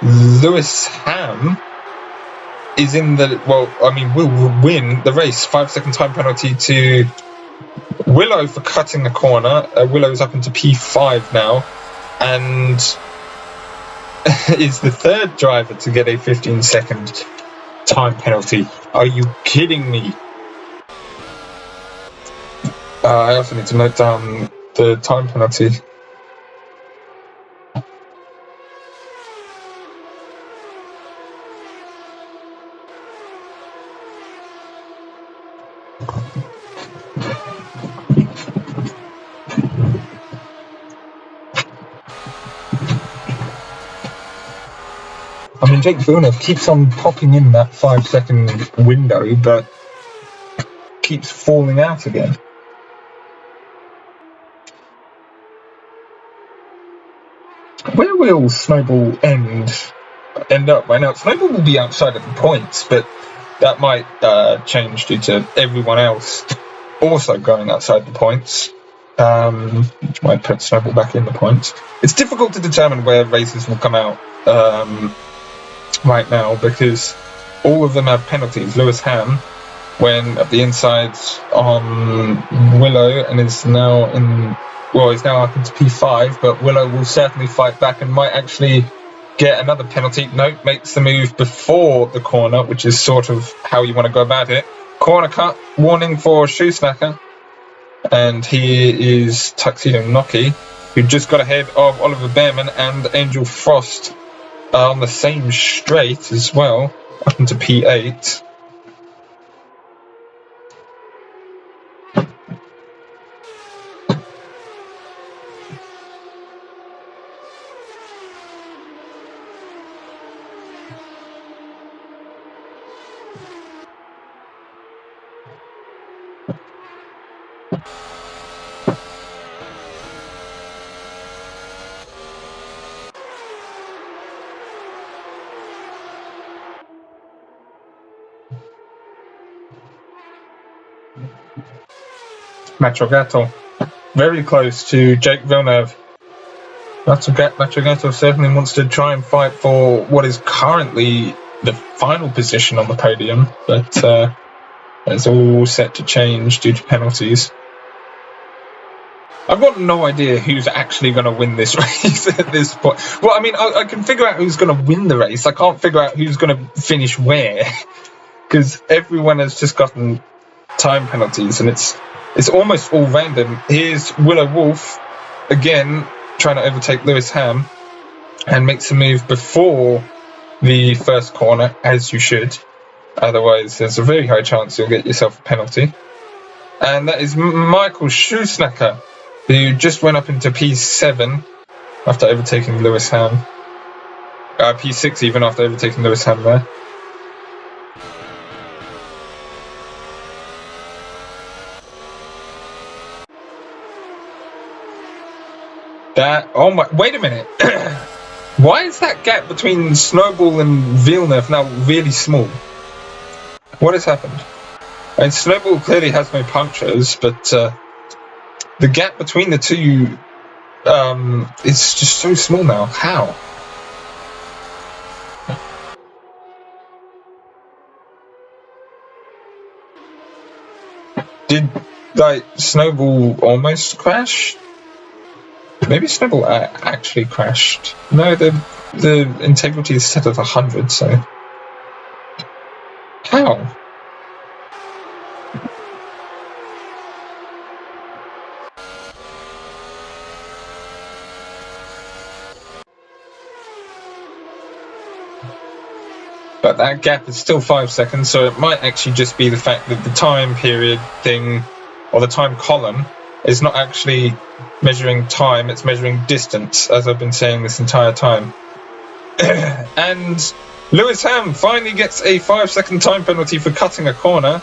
Lewis Ham is in the, will win the race. 5-second time penalty to Willow for cutting the corner. Willow's up into P5 now, and is the third driver to get a 15-second time penalty. Are you kidding me? I also need to note down the time penalty. I mean, Jake Villeneuve keeps on popping in that 5-second window, but keeps falling out again. Where will Snowball end up right now? Snowball will be outside of the points, but that might change due to everyone else also going outside the points, which might put Snowball back in the points. It's difficult to determine where races will come out right now because all of them have penalties. Lewis Ham went up the inside on Willow and is now he's now up into P5, but Willow will certainly fight back and might actually get another penalty. No, makes the move before the corner, which is sort of how you want to go about it. Corner cut, warning for Shoe Snacker. And he is Tuxedo Noki, who just got ahead of Oliver Bearman and Angel Frost on the same straight as well, up into P8. Matrogato, very close to Jake Villeneuve. Matrogato certainly wants to try and fight for what is currently the final position on the podium, but it's all set to change due to penalties. I've got no idea who's actually going to win this race at this point. Well, I mean, I can figure out who's going to win the race. I can't figure out who's going to finish where, because everyone has just gotten time penalties, and it's almost all random. Here's Willow Wolf again trying to overtake Lewis Ham and makes a move before the first corner, as you should. Otherwise, there's a very high chance you'll get yourself a penalty. And that is Michael Schumacher, who just went up into P7 after overtaking Lewis Ham. P6 even after overtaking Lewis Ham there. Oh my, wait a minute. Why is that gap between Snowball and Villeneuve now really small? What has happened? I mean, Snowball clearly has no punctures, but the gap between the two is just so small now. How? Did, like, Snowball almost crash? Maybe Snowball actually crashed. No, the integrity is set at 100, so... How? But that gap is still 5 seconds, so it might actually just be the fact that the time period thing, or the time column, is not actually measuring time, it's measuring distance, as I've been saying this entire time. And Lewis Ham finally gets a 5-second time penalty for cutting a corner.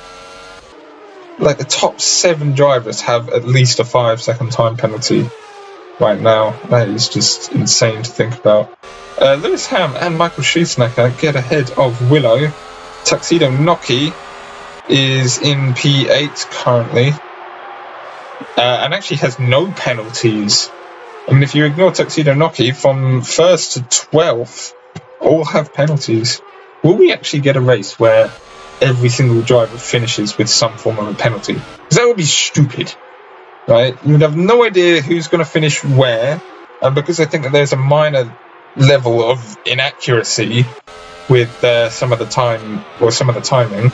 Like, the top 7 drivers have at least a 5-second time penalty right now. That is just insane to think about. Lewis Ham and Michael Schumacher get ahead of Willow. Tuxedo Noki is in P8 currently, and actually has no penalties. I mean, if you ignore Tuxedo Noki, from 1st to 12th, all have penalties. Will we actually get a race where every single driver finishes with some form of a penalty? Because that would be stupid, right? You would have no idea who's going to finish where, and because I think that there's a minor level of inaccuracy with some of the time or some of the timing,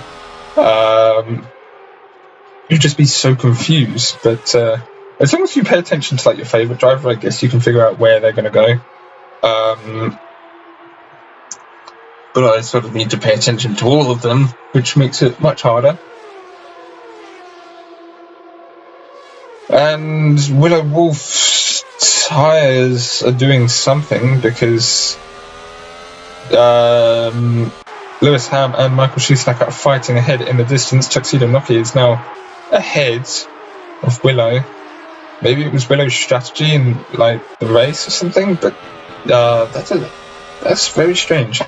you'd just be so confused. But as long as you pay attention to, like, your favorite driver, I guess you can figure out where they're going to go. But I sort of need to pay attention to all of them, which makes it much harder. And Willow Wolf's tyres are doing something, because Lewis Ham and Michael Schumacher are fighting ahead in the distance. Tuxedo Noki is now ahead of Willow. Maybe it was Willow's strategy in, like, the race or something, but that's very strange.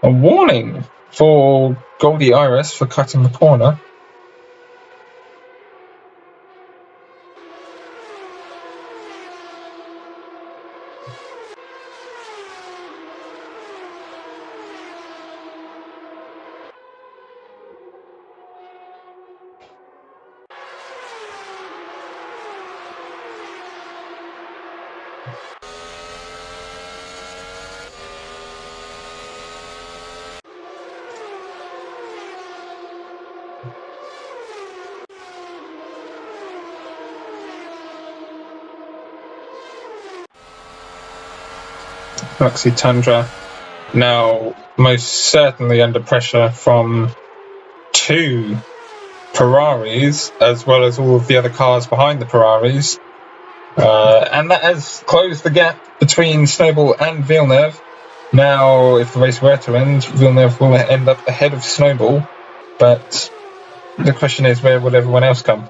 A warning for Goldie Iris for cutting the corner. Roxy Tundra now most certainly under pressure from 2 Ferraris, as well as all of the other cars behind the Ferraris. And that has closed the gap between Snowball and Villeneuve. Now, if the race were to end, Villeneuve will end up ahead of Snowball. But the question is, where will everyone else come?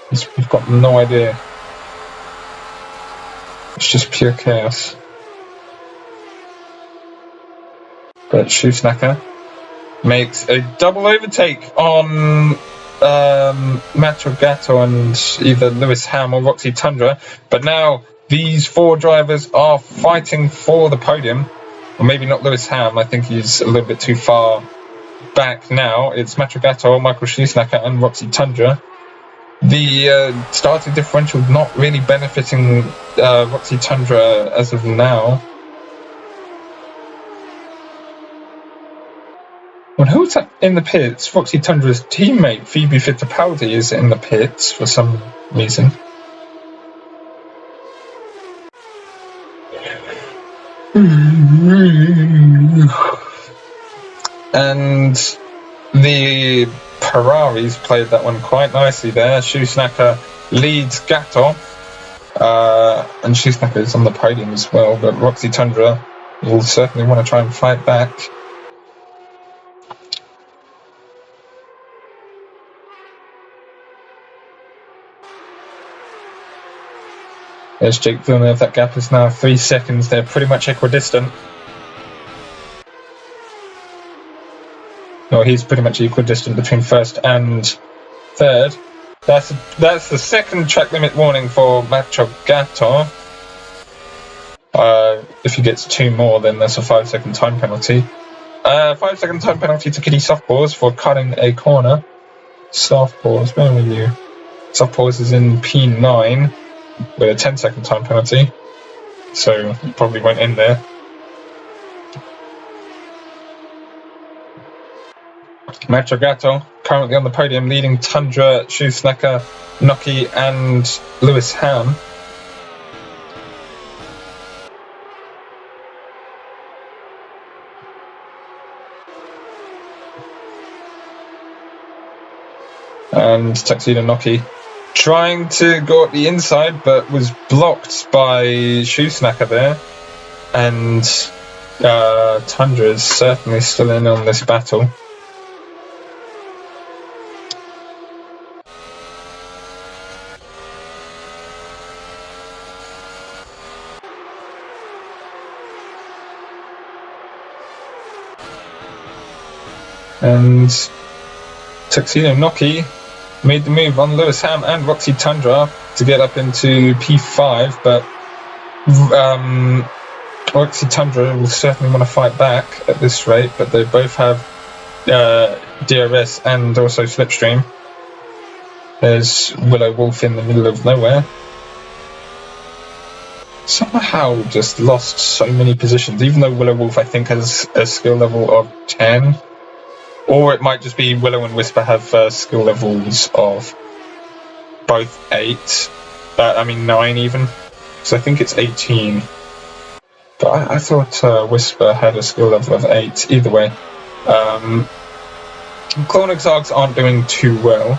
We've got no idea. It's just pure chaos. But Schumacher makes a double overtake on Macho Gatto and either Lewis Ham or Roxy Tundra. But now these 4 drivers are fighting for the podium. Or maybe not Lewis Ham, I think he's a little bit too far back now. It's Macho Gatto, Michael Schumacher and Roxy Tundra. The starting differential not really benefiting Roxy Tundra as of now. Well, who's that in the pits? Roxy Tundra's teammate Phoebe Fittipaldi is in the pits for some reason. And the Ferraris played that one quite nicely there. Shoesnacker leads Gato, and Shoesnacker is on the podium as well, but Roxy Tundra will certainly want to try and fight back. There's Jake Villeneuve. That gap is now 3 seconds. They're pretty much equidistant. No, he's pretty much equidistant between first and third. That's the second track limit warning for Macho Gato. If he gets 2 more, then that's a 5-second time penalty. 5-second time penalty to Kitty Softpaws for cutting a corner. Softpaws, where were you? Softpaws is in P9 with a 10-second time penalty, so probably went in there. Macho Gato currently on the podium, leading Tundra, Shoesnacker, Noki, and Lewis Ham. And Tuxedo Noki trying to go up the inside, but was blocked by Shoesnacker there. And Tundra is certainly still in on this battle. And Tuxedo Noki made the move on Lewis Ham and Roxy Tundra to get up into P5, but Roxy Tundra will certainly want to fight back at this rate, but they both have DRS and also Slipstream. There's Willow Wolf in the middle of nowhere. Somehow just lost so many positions, even though Willow Wolf I think has a skill level of 10. Or it might just be Willow and Whisper have skill levels of both 8. 9 even. So I think it's 18. But I thought Whisper had a skill level of 8. Either way. Clone Exarchs aren't doing too well.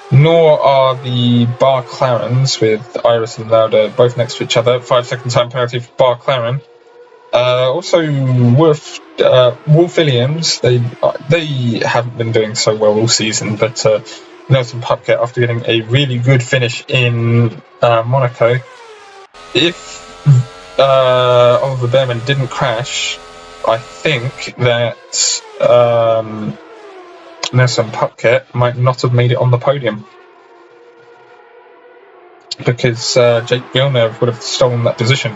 Nor are the Bar Clarens with Iris and Lauda both next to each other. 5-second time penalty for Bar Claren. Also, Wolf Williams, they haven't been doing so well all season, but Nelson Pupkett, after getting a really good finish in Monaco, if Oliver Behrman didn't crash, I think that Nelson Pupkett might not have made it on the podium, because Jake Villeneuve would have stolen that position.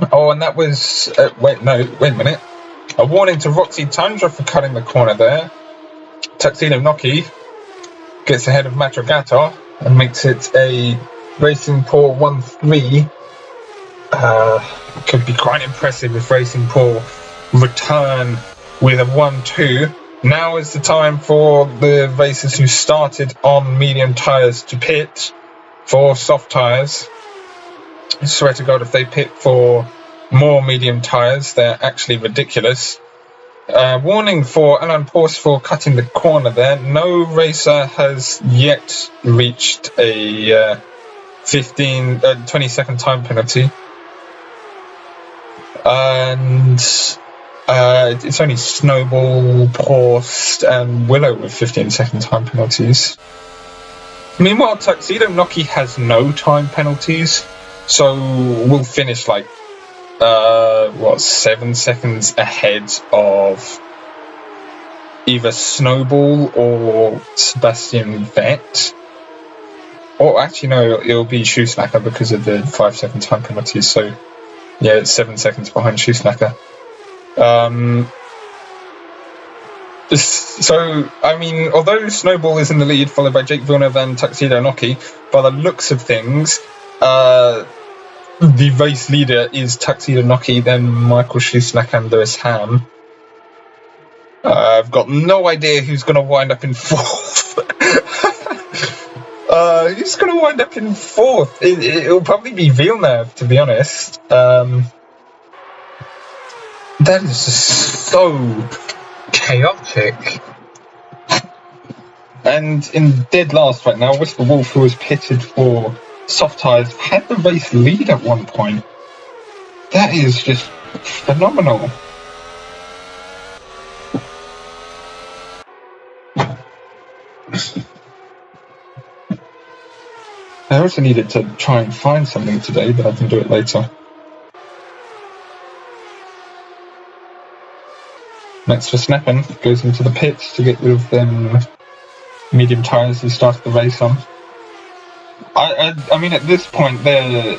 Oh, and that was... wait a minute. A warning to Roxy Tundra for cutting the corner there. Tuxedo Noki gets ahead of Macho Gato and makes it a Racing Paul 1-3. Could be quite impressive if Racing Paul return with a 1-2. Now is the time for the racers who started on medium tyres to pit for soft tyres. I swear to God, if they pit for more medium tyres, they're actually ridiculous. Warning for Alain Prost for cutting the corner there. No racer has yet reached a 20-second time penalty. And it's only Snowball, Prost, and Willow with 15-second time penalties. Meanwhile, Tuxedo Noki has no time penalties. So we'll finish like 7 seconds ahead of either Snowball or Sebastian Vettel. Or actually, no, it'll be Shoeslacker because of the 5-second time penalty. So, yeah, it's 7 seconds behind Shoeslacker. So, I mean, although Snowball is in the lead, followed by Jake Villeneuve and Tuxedo Noki, by the looks of things, the race leader is Tuxedo Noki, then Michael Shoeslacker and Lewis Ham. I've got no idea who's going to wind up in fourth. Who's going to wind up in fourth? It'll probably be Villeneuve, to be honest. That is just so chaotic. And in dead last right now, Whisper Wolf, who was pitted for soft tyres, had the race lead at one point. That is just phenomenal. I also needed to try and find something today, but I can do it later. Max Verstappen goes into the pits to get rid of them medium tyres he started the race on. I mean, at this point, they're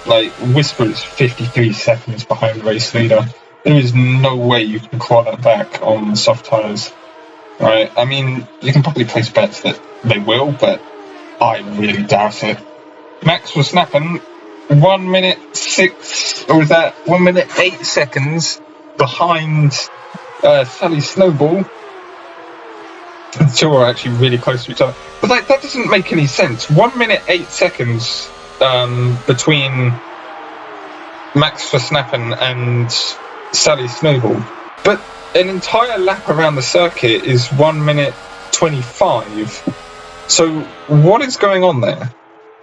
like Whisper is 53 seconds behind the race leader. There is no way you can claw that back on soft tyres, right? I mean, you can probably place bets that they will, but I really doubt it. Max Verstappen, 1 minute 6, or is that 1 minute 8 seconds behind Sally Snowball. The two are actually really close to each other. But like, that doesn't make any sense. 1 minute 8 seconds between Max Verstappen and Sally Snowball. But an entire lap around the circuit is 1 minute 25. So what is going on there?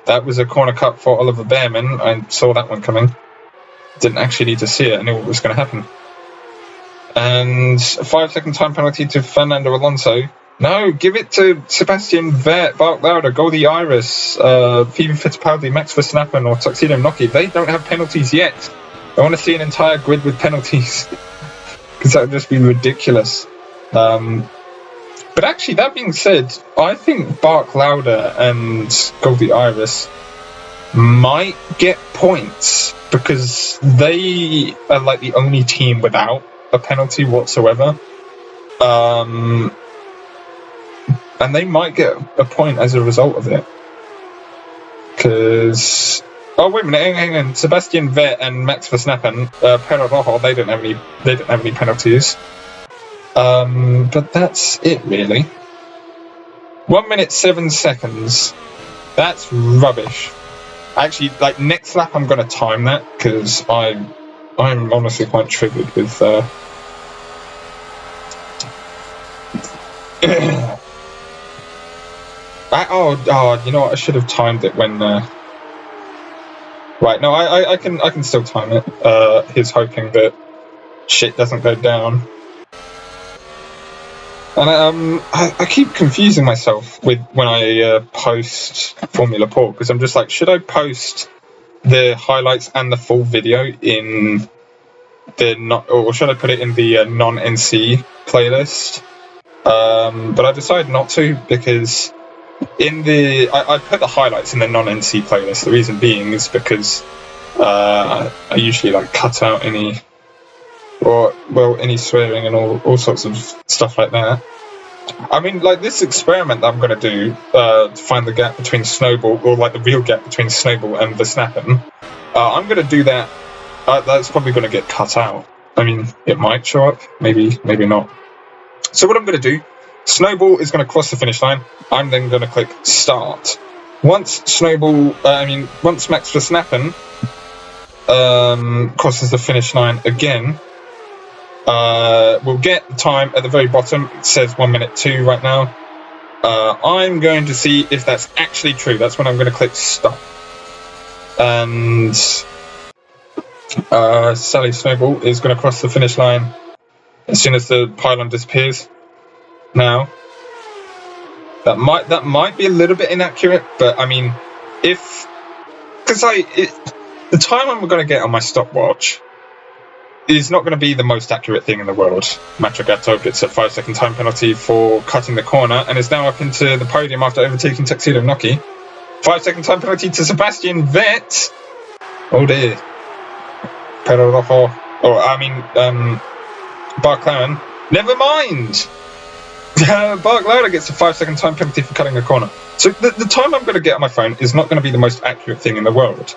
That was a corner cut for Oliver Behrman. I saw that one coming. Didn't actually need to see it. I knew what was going to happen. And a 5-second time penalty to Fernando Alonso. No, give it to Sebastian Vettel, Bart Lauder, Goldie Iris, Phoebe Fittipaldi, Max Verstappen, or Tuxedo Noki. They don't have penalties yet. I want to see an entire grid with penalties. Because that would just be ridiculous. But actually, that being said, I think Bart Lauder and Goldie Iris might get points because they are like the only team without a penalty whatsoever. And they might get a point as a result of it. Because... Oh, wait a minute, hang on. Sebastian Vettel and Max Verstappen, Pero Rojo, they don't have any penalties. But that's it, really. 1 minute 7 seconds. That's rubbish. Actually, like, next lap I'm going to time that, because I'm honestly quite triggered with... you know what? I should have timed it when... Right, no, I can still time it. He's hoping that shit doesn't go down. And I keep confusing myself with when I post Formula Port, because I'm just like, should I post the highlights and the full video in the or should I put it in the non-NC playlist? But I decided not to, because in the I put the highlights in the non-NC playlist. The reason being is because I usually like cut out any swearing and all sorts of stuff like that. I mean, like this experiment that I'm going to do to find the gap between Snowball, or like the real gap between Snowball and Verstappen, I'm going to do that. That's probably going to get cut out. I mean, it might show up, maybe not. So what I'm going to do, Snowball is going to cross the finish line. I'm then going to click start. Once Max Verstappen crosses the finish line again, we'll get the time at the very bottom. It says 1 minute 2 right now. I'm going to see if that's actually true. That's when I'm going to click stop. And Sally Snowball is going to cross the finish line as soon as the pylon disappears. Now, that might be a little bit inaccurate, but I mean, the time I'm going to get on my stopwatch is not going to be the most accurate thing in the world. Matrogato gets a 5-second time penalty for cutting the corner and is now up into the podium after overtaking Tuxedo Noki. 5-second time penalty to Sebastian Vettel. Oh dear. Barclaren. Never mind. Barclaren gets a 5-second time penalty for cutting a corner. So the time I'm going to get on my phone is not going to be the most accurate thing in the world.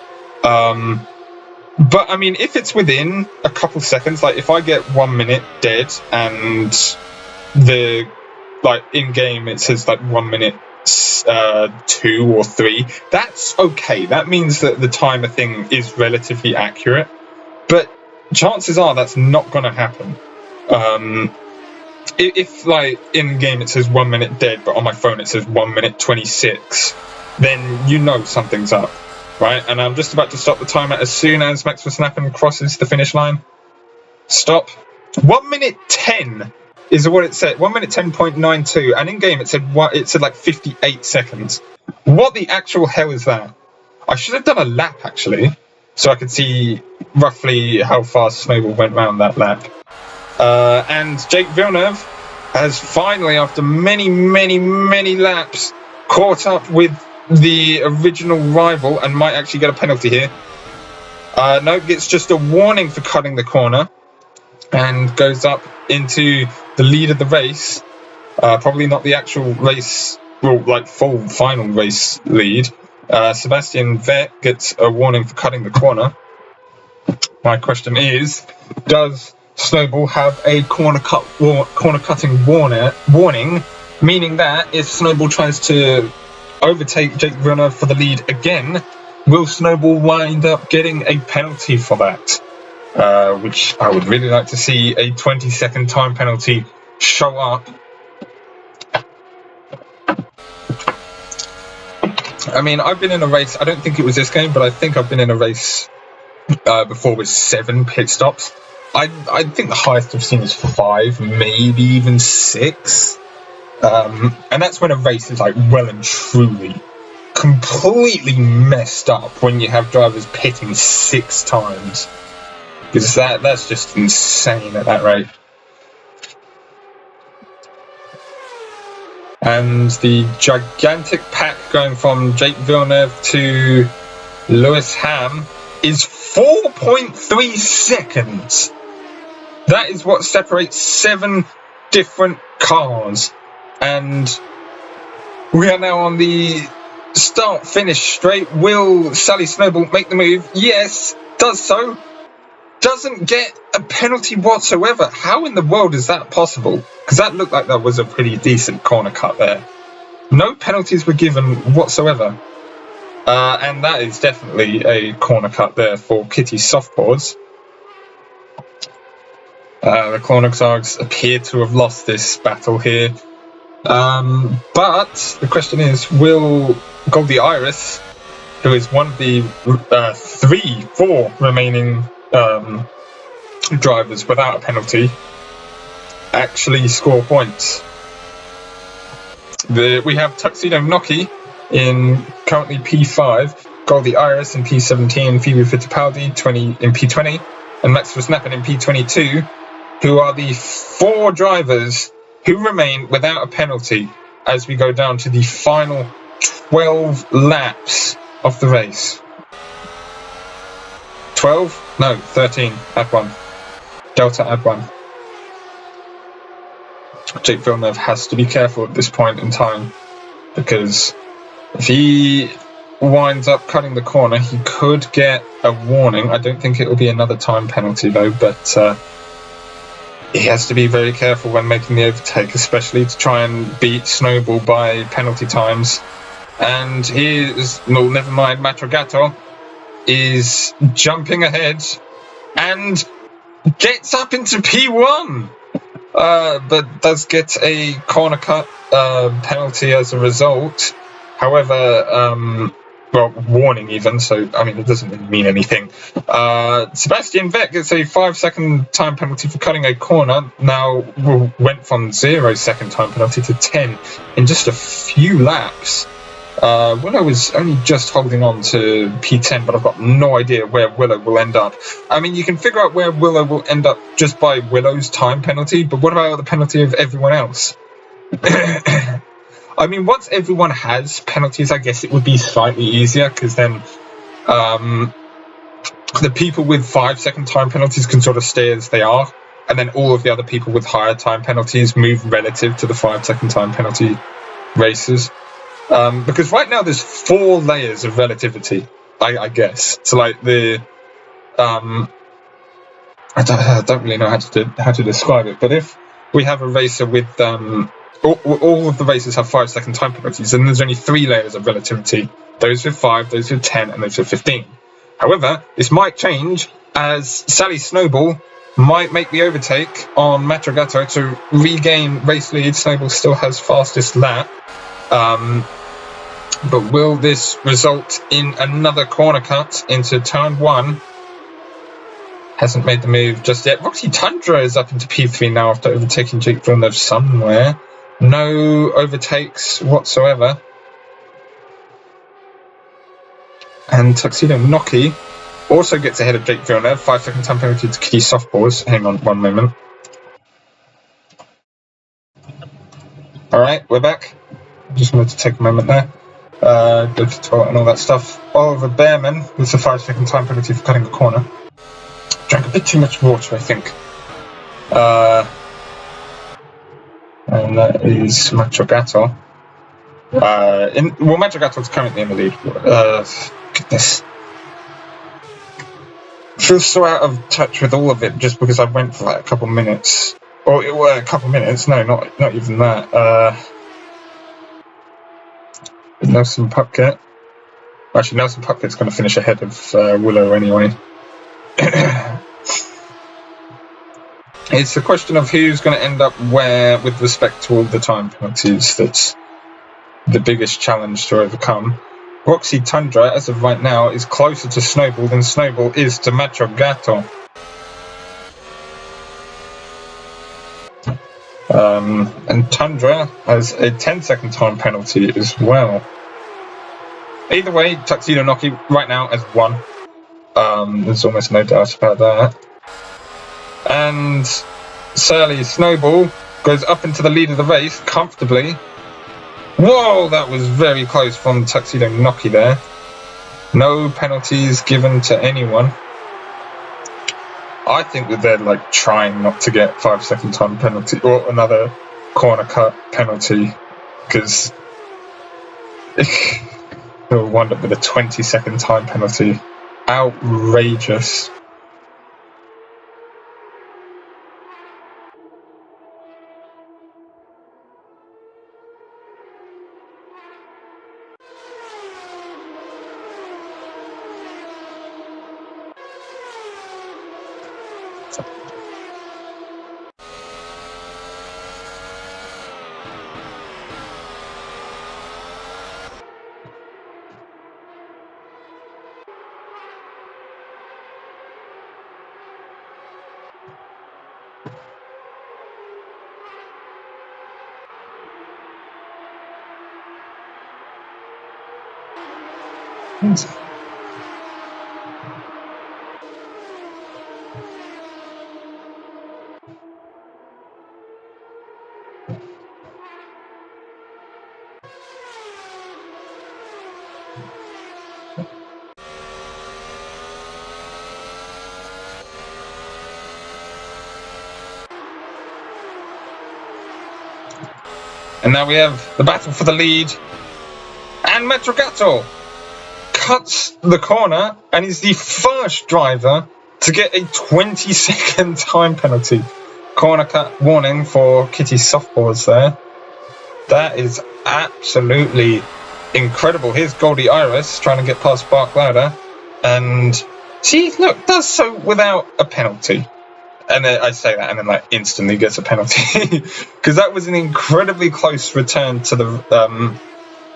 But I mean, if it's within a couple seconds, like if I get 1 minute dead and in game it says like 1 minute 2 or 3, that's okay. That means that the timer thing is relatively accurate. But chances are that's not going to happen. If like in game it says 1 minute dead, but on my phone it says 1 minute 26, then you know something's up. Right, and I'm just about to stop the timer as soon as Max Verstappen crosses the finish line. Stop. 1 minute 10 is what it said. 1 minute 10.92, and in game it said like 58 seconds. What the actual hell is that? I should have done a lap actually, so I could see roughly how fast Snowball went round that lap. And Jake Villeneuve has finally, after many laps, caught up with the original rival and might actually get a penalty here. No, gets just a warning for cutting the corner and goes up into the lead of the race. Probably not the actual race, full final race lead. Sebastian Vettel gets a warning for cutting the corner. My question is, does Snowball have a corner cutting warning, meaning that if Snowball tries to overtake Jake Villeneuve for the lead again, will Snowball wind up getting a penalty for that? Which I would really like to see a 20-second time penalty show up. I mean, I've been in a race, I don't think it was this game, but I think I've been in a race before with 7 pit stops. I think the highest I've seen is 5, maybe even 6. And that's when a race is like well and truly completely messed up, when you have drivers pitting 6 times, because that's just insane at that rate. And the gigantic pack going from Jake Villeneuve to Lewis Ham is 4.3 seconds. That is what separates 7 different cars. And we are now on the start-finish straight. Will Sally Snowball make the move? Yes, does so. Doesn't get a penalty whatsoever. How in the world is that possible? Because that looked like that was a pretty decent corner cut there. No penalties were given whatsoever. And that is definitely a corner cut there for Kitty Softboards. The Cornexargs appear to have lost this battle here. But the question is, will Goldie Iris, who is one of the 4 remaining drivers without a penalty, actually score points? We have Tuxedo Noki in currently P5, Goldie Iris in P17, Phoebe Fittipaldi in P20, and Max Verstappen in P22, who are the 4 drivers who remain without a penalty as we go down to the final 12 laps of the race. 12? No, 13. Add 1. Delta add 1. Jake Villeneuve has to be careful at this point in time, because if he winds up cutting the corner, he could get a warning. I don't think it will be another time penalty though, but he has to be very careful when making the overtake, especially to try and beat Snowball by penalty times. And never mind, Matrogato is jumping ahead and gets up into P1, but does get a corner cut penalty as a result. However, warning even, so I mean it doesn't really mean anything. Sebastian Vettel gets a 5-second time penalty for cutting a corner. Now went from 0 second time penalty to 10 in just a few laps. Willow is only just holding on to P10, but I've got no idea where Willow will end up. I mean, you can figure out where Willow will end up just by Willow's time penalty, but what about the penalty of everyone else? I mean, once everyone has penalties, I guess it would be slightly easier, because then the people with 5-second time penalties can sort of stay as they are, and then all of the other people with higher time penalties move relative to the 5-second time penalty races. Because right now there's 4 layers of relativity, I guess. So like the I don't really know how to describe it, but if we have a racer with all of the races have 5-second time penalties, and there's only 3 layers of relativity: those with 5, those with 10, and those with 15. However, this might change as Sally Snowball might make the overtake on Matrogato to regain race lead. Snowball still has fastest lap. But will this result in another corner cut into turn 1? Hasn't made the move just yet. Roxy Tundra is up into P3 now after overtaking Jake Villeneuve somewhere. No overtakes whatsoever. And Tuxedo Noki also gets ahead of Jake Villeneuve. 5-second time penalty to Kitty Softballs. Hang on one moment. Alright, we're back. Just wanted to take a moment there. Go to the toilet and all that stuff. Oliver Behrman with a 5-second time penalty for cutting a corner. Drank a bit too much water, I think. And that is Matrogato. Matrogato's currently in the lead. Goodness. I feel so out of touch with all of it just because I went for like a couple minutes. Or a couple minutes, no, not even that. Nelson Puckett. Actually, Nelson Puckett's going to finish ahead of Willow anyway. It's a question of who's going to end up where with respect to all the time penalties. That's the biggest challenge to overcome. Roxy Tundra, as of right now, is closer to Snowball than Snowball is to Matrogato. And Tundra has a 10-second time penalty as well. Either way, Tuxedo Noki right now has 1. There's almost no doubt about that. And Sally Snowball goes up into the lead of the race comfortably. Whoa, that was very close from Tuxedo Noki there. No penalties given to anyone. I think that they're like trying not to get 5-second time penalty or another corner cut penalty, because they'll wind up with a 20-second time penalty. Outrageous. And now we have the battle for the lead. And Matrogato cuts the corner and is the first driver to get a 20-second time penalty. Corner cut warning for Kitty Softballs there. That is absolutely incredible. Here's Goldie Iris trying to get past Bark Louder. And she, look, does so without a penalty. And I say that and then like instantly gets a penalty. Because that was an incredibly close return to the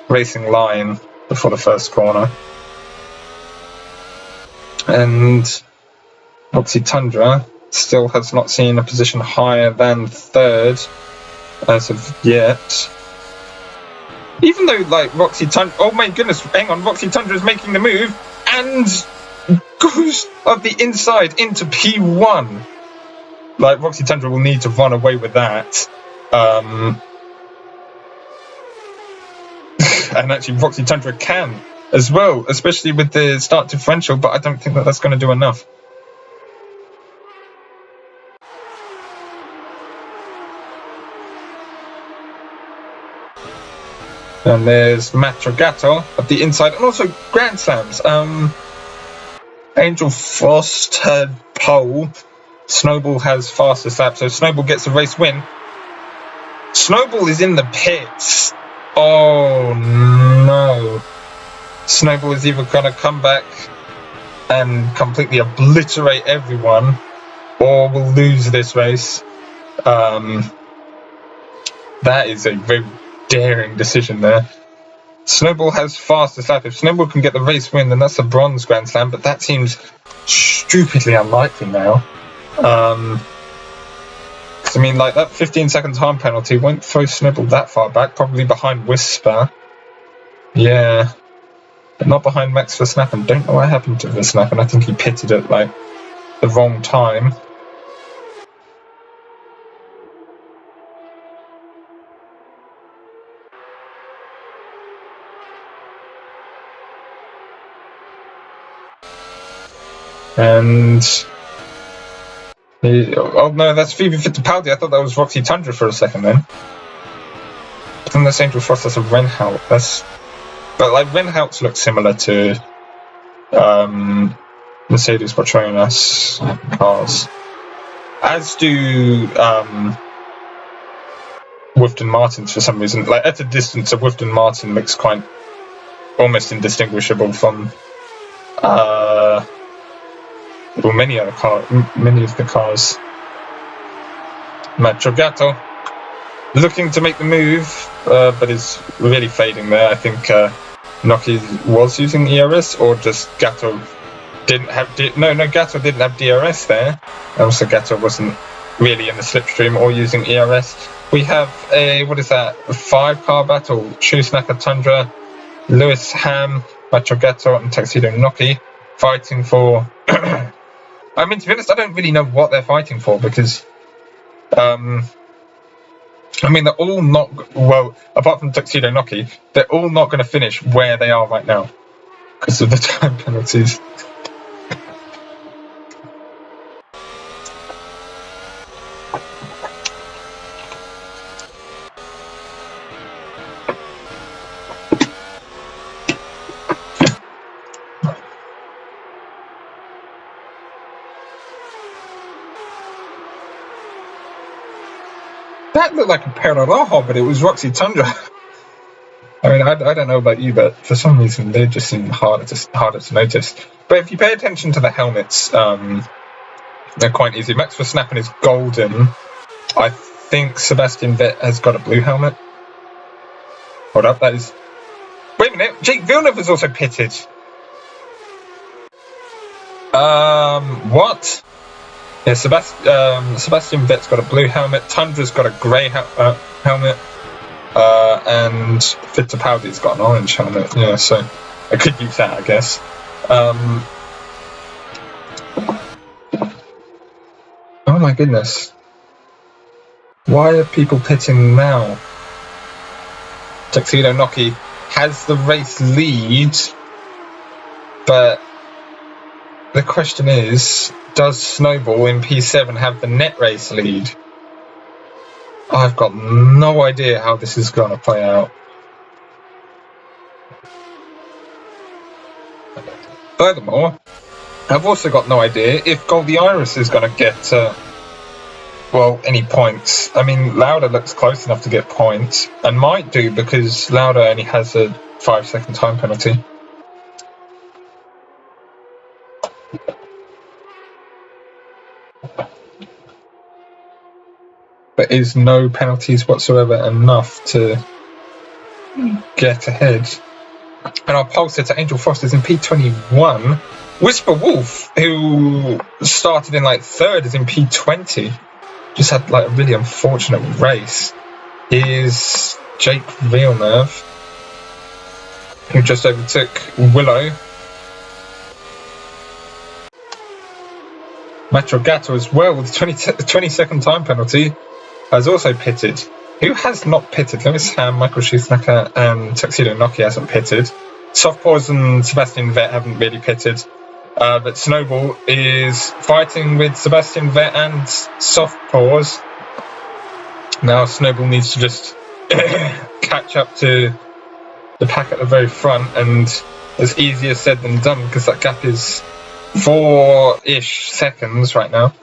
racing line before the first corner. And Roxy Tundra still has not seen a position higher than 3rd as of yet. Even though, like, Roxy Tundra... Oh, my goodness, hang on. Roxy Tundra is making the move and goes of the inside into P1. Like, Roxy Tundra will need to run away with that. And actually, Roxy Tundra can as well, especially with the start differential, but I don't think that that's going to do enough. And there's Matrogato at the inside, and also Grand Slams. Angel Frost had pole. Snowball has faster slap, so Snowball gets a race win. Snowball is in the pits. Oh no. Snowball is either going to come back and completely obliterate everyone, or will lose this race. That is a very daring decision there. Snowball has faster slap. If Snowball can get the race win, then that's a bronze Grand Slam, but that seems stupidly unlikely now. I mean, like, that 15-second time penalty won't throw Snowball that far back, probably behind Whisper. Yeah. But not behind Max Verstappen. Don't know what happened to Verstappen. I think he pitted at, like, the wrong time. And... oh no, that's Phoebe Fittipaldi. I thought that was Roxy Tundra for a second then. But then that's Angel Frost, that's a Renhout. But like, Renhouts look similar to Mercedes Petronas cars. As do Wifton Martins for some reason. Like, at a distance, a Wifton Martin looks quite almost indistinguishable from well, many of the cars. Matrogato looking to make the move, but is really fading there. I think Noki was using ERS, or just Gatto didn't have... Gatto didn't have DRS there. Also, Gatto wasn't really in the slipstream or using ERS. We have a 5-car battle. Shoesnacker Tundra, Lewis Ham, Matrogato, and Tuxedo Noki fighting for... I mean, to be honest, I don't really know what they're fighting for, because I mean, they're all not... Well, apart from Tuxedo Noki, they're all not going to finish where they are right now because of the time penalties. That looked like a Perarajo, but it was Roxy Tundra. I mean, I don't know about you, but for some reason they just seem harder to notice. But if you pay attention to the helmets, they're quite easy. Max Verstappen is golden. I think Sebastian Vettel has got a blue helmet. Hold up, that is... Wait a minute, Jake Villeneuve was also pitted. What? Yeah, Sebastian Vettel's got a blue helmet, Tundra's got a grey helmet, and Fittipaldi's got an orange helmet. Yeah, so I could use that, I guess. Oh my goodness. Why are people pitting now? Tuxedo Noki has the race lead, but the question is, does Snowball in P7 have the net race lead? I've got no idea how this is going to play out. Furthermore, I've also got no idea if Goldie Iris is going to get, any points. I mean, Lauda looks close enough to get points, and might do, because Lauda only has a 5-second time penalty. But is no penalties whatsoever enough to get ahead? And our pole sitter Angel Frost is in P21. Whisper Wolf, who started in like 3rd, is in P20. Just had like a really unfortunate race. Is Jake Villeneuve. who just overtook Willow. Metro Gatto as well with 20-second time penalty has also pitted. Who has not pitted? Lewis Ham, Michael Schumacher and Tuxedo Noki hasn't pitted. Soft Paws and Sebastian Vettel haven't really pitted. But Snowball is fighting with Sebastian Vettel and Soft Paws. Now Snowball needs to just catch up to the pack at the very front, and it's easier said than done because that gap is 4-ish seconds right now.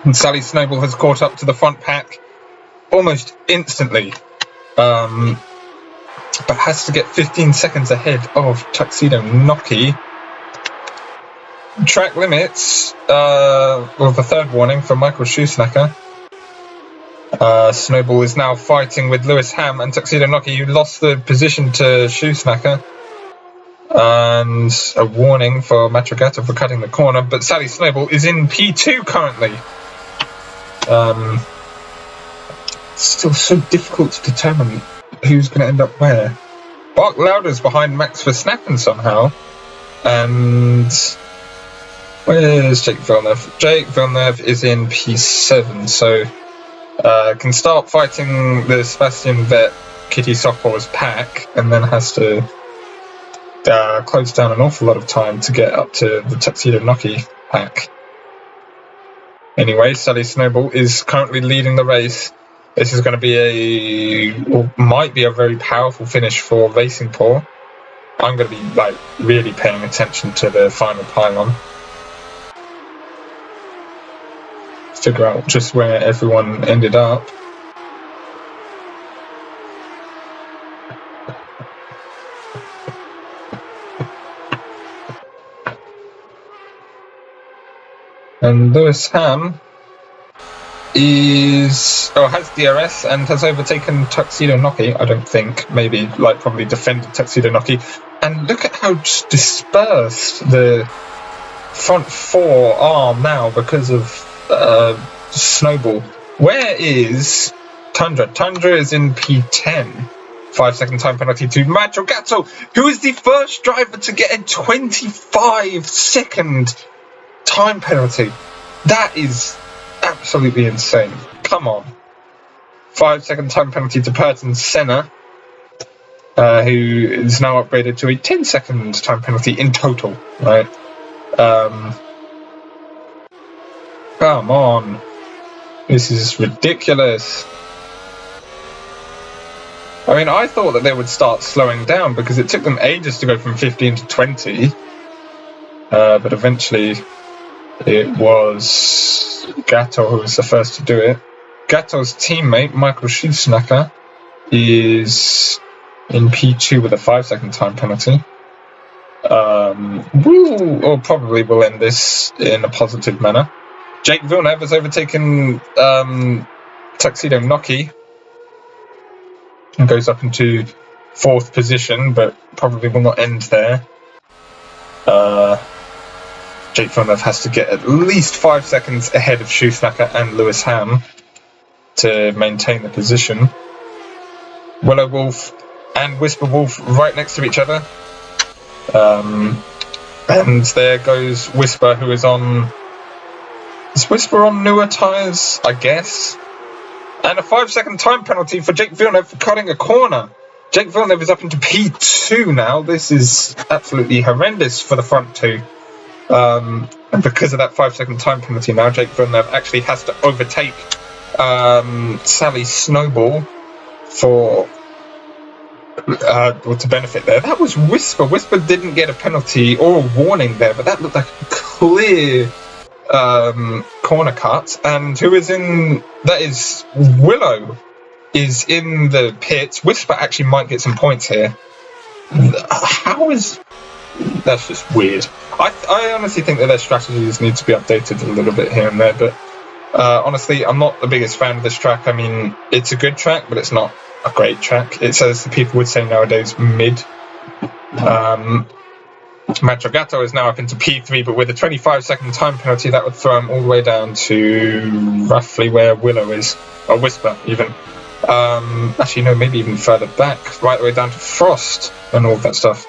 And Sally Snowball has caught up to the front pack almost instantly, but has to get 15 seconds ahead of Tuxedo Noki. Track limits, well, the third warning for Michael Schumacher. Snowball is now fighting with Lewis Ham and Tuxedo Noki, who lost the position to Schumacher. And a warning for Matrogato for cutting the corner, but Sally Snowball is in P2 currently. Still so difficult to determine who's going to end up where. Bart Lauder's behind Max Verstappen somehow. And where's Jake Villeneuve? Jake Villeneuve is in P7, so can start fighting the Sebastian Vettel Kitty Softball's pack, and then has to close down an awful lot of time to get up to the Tuxedo Noki pack. Anyway, Sally Snowball is currently leading the race. This is going to be might be a very powerful finish for Racing Paw. I'm going to be really paying attention to the final pylon. Figure out just where everyone ended up. And Lewis Ham has DRS and has overtaken Tuxedo Noki, I don't think. Maybe, probably defended Tuxedo Noki. And look at how dispersed the front four are now because of Snowball. Where is Tundra? Tundra is in P10. 5-second time penalty to Macho Gatto, who is the first driver to get a 25-second time penalty. That is absolutely insane. Come on. 5-second time penalty to Purton Senna, who is now upgraded to a 10-second time penalty in total, right? Come on. This is ridiculous. I mean, I thought that they would start slowing down because it took them ages to go from 15 to 20. But eventually it was Gatto who was the first to do it. Gatto's teammate, Michael Schumacher, is in P2 with a 5-second time penalty. Or probably will end this in a positive manner. Jake Villeneuve has overtaken Tuxedo Noki and goes up into 4th position, but probably will not end there. Jake Villeneuve has to get at least 5 seconds ahead of Schumacher and Lewis Ham to maintain the position. Willow Wolf and Whisper Wolf right next to each other. And there goes Whisper, who is on Is Whisper on newer tyres? I guess. And a 5-second time penalty for Jake Villeneuve for cutting a corner. Jake Villeneuve is up into P2 now. This is absolutely horrendous for the front two. And because of that 5-second time penalty now, Jake Villeneuve actually has to overtake Sally Snowball for to benefit there. That was Whisper. Whisper didn't get a penalty or a warning there, but that looked like a clear corner cut. And who is in? That is Willow is in the pits. Whisper actually might get some points here. How is... That's just weird. I honestly think that their strategies need to be updated a little bit here and there, but honestly, I'm not the biggest fan of this track. I mean, it's a good track, but it's not a great track. It's, as the people would say nowadays, mid. Matrogato is now up into P3, but with a 25-second time penalty, that would throw him all the way down to roughly where Willow is, or Whisper, even. Actually, no, maybe even further back, right the way down to Frost and all of that stuff.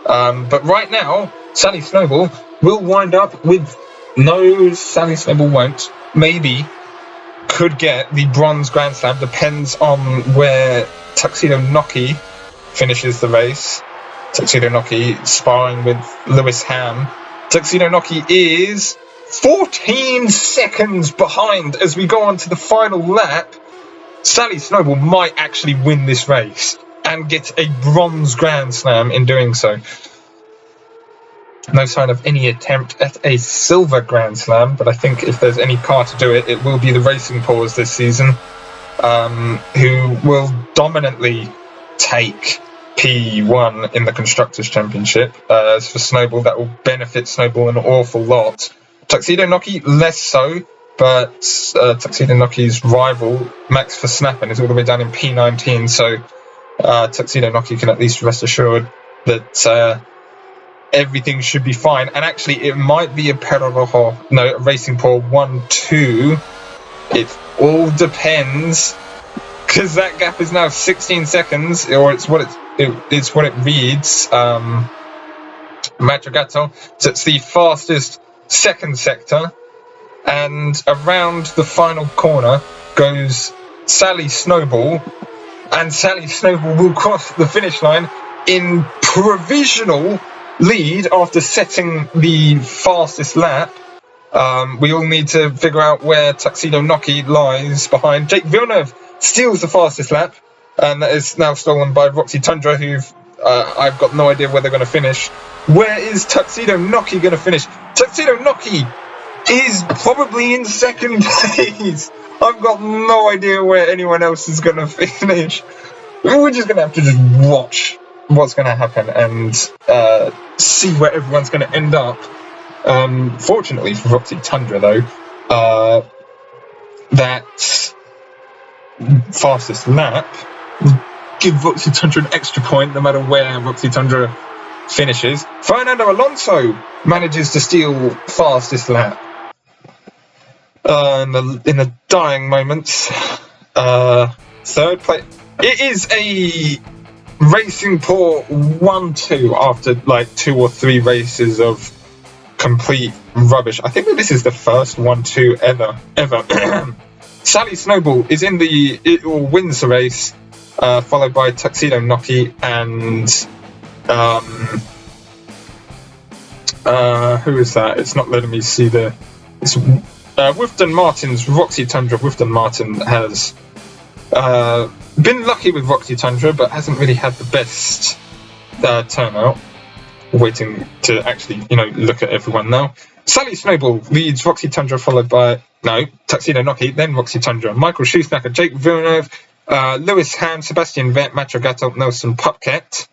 But right now, Sally Snowball will wind up with... No, Sally Snowball won't. Maybe could get the Bronze Grand Slam. Depends on where Tuxedo Noki finishes the race. Tuxedo Noki sparring with Lewis Ham. Tuxedo Noki is 14 seconds behind as we go on to the final lap. Sally Snowball might actually win this race and get a Bronze Grand Slam in doing so. No sign of any attempt at a Silver Grand Slam, but I think if there's any car to do it, it will be the Racing Paws this season, who will dominantly take P1 in the Constructors' Championship. As for Snowball, that will benefit Snowball an awful lot. Tuxedo Noki, less so, but Tuxedo Noki's rival, Max Verstappen, is all the way down in P19, so Tuxedo Noki can at least rest assured that everything should be fine. And actually, it might be a Racing Paw 1-2. It all depends, because that gap is now 16 seconds, or it's what it reads. Matrogato, so it's the fastest second sector, and around the final corner goes Sally Snowball, and Sally Snowball will cross the finish line in provisional lead after setting the fastest lap. We all need to figure out where Tuxedo Noki lies behind. Jake Villeneuve steals the fastest lap, and that is now stolen by Roxy Tundra, who I've got no idea where they're going to finish. Where is Tuxedo Noki going to finish? Tuxedo Noki is probably in second place. I've got no idea where anyone else is going to finish. We're just going to have to just watch what's going to happen and see where everyone's going to end up. Fortunately for Roxy Tundra, though, that fastest lap will give Roxy Tundra an extra point no matter where Roxy Tundra finishes. Fernando Alonso manages to steal fastest lap in the dying moments. Third place. It is a Racing Paw 1-2 after like 2 or 3 races of complete rubbish. I think that this is the first 1-2 ever. Sally Snowball is in wins the race, followed by Tuxedo Noki and who is that? It's not letting me see it's Wifton Martin's Roxy Tundra. Wifton Martin has been lucky with Roxy Tundra, but hasn't really had the best turnout. Waiting to actually, look at everyone now. Sally Snowball leads Roxy Tundra, followed by Tuxedo Noki, then Roxy Tundra, Michael Schumacher, Jake Villeneuve, Lewis Ham, Sebastian Vettel, Matrogato, Nelson Pupket,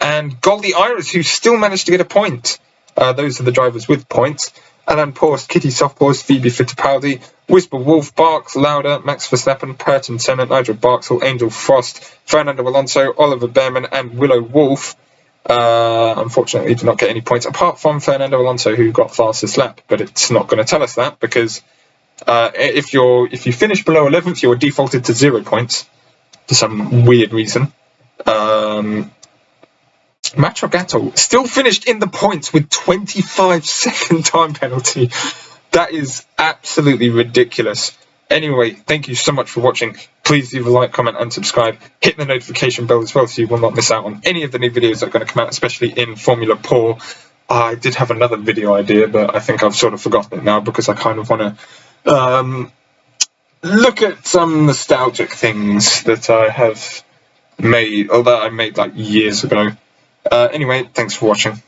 and Goldie Iris, who still managed to get a point. Those are the drivers with points. Alan Post, Kitty Softpaws, Phoebe Fittipaldi, Whisper Wolf, Barks, Lauda, Max Verstappen, Purton Tennant, Nigel Barksall, Angel Frost, Fernando Alonso, Oliver Behrman, and Willow Wolf. Unfortunately, did not get any points apart from Fernando Alonso, who got fastest lap. But it's not going to tell us that, because if you finish below 11th, you're defaulted to 0 points for some weird reason. Matrogato still finished in the points with 25-second time penalty. That is absolutely ridiculous. Anyway, thank you so much for watching. Please leave a like, comment, and subscribe. Hit the notification bell as well so you will not miss out on any of the new videos that are going to come out, especially in Formula Paw. I did have another video idea, but I think I've sort of forgotten it now because I kind of want to look at some nostalgic things that I have made, or that I made like years ago. Anyway, thanks for watching.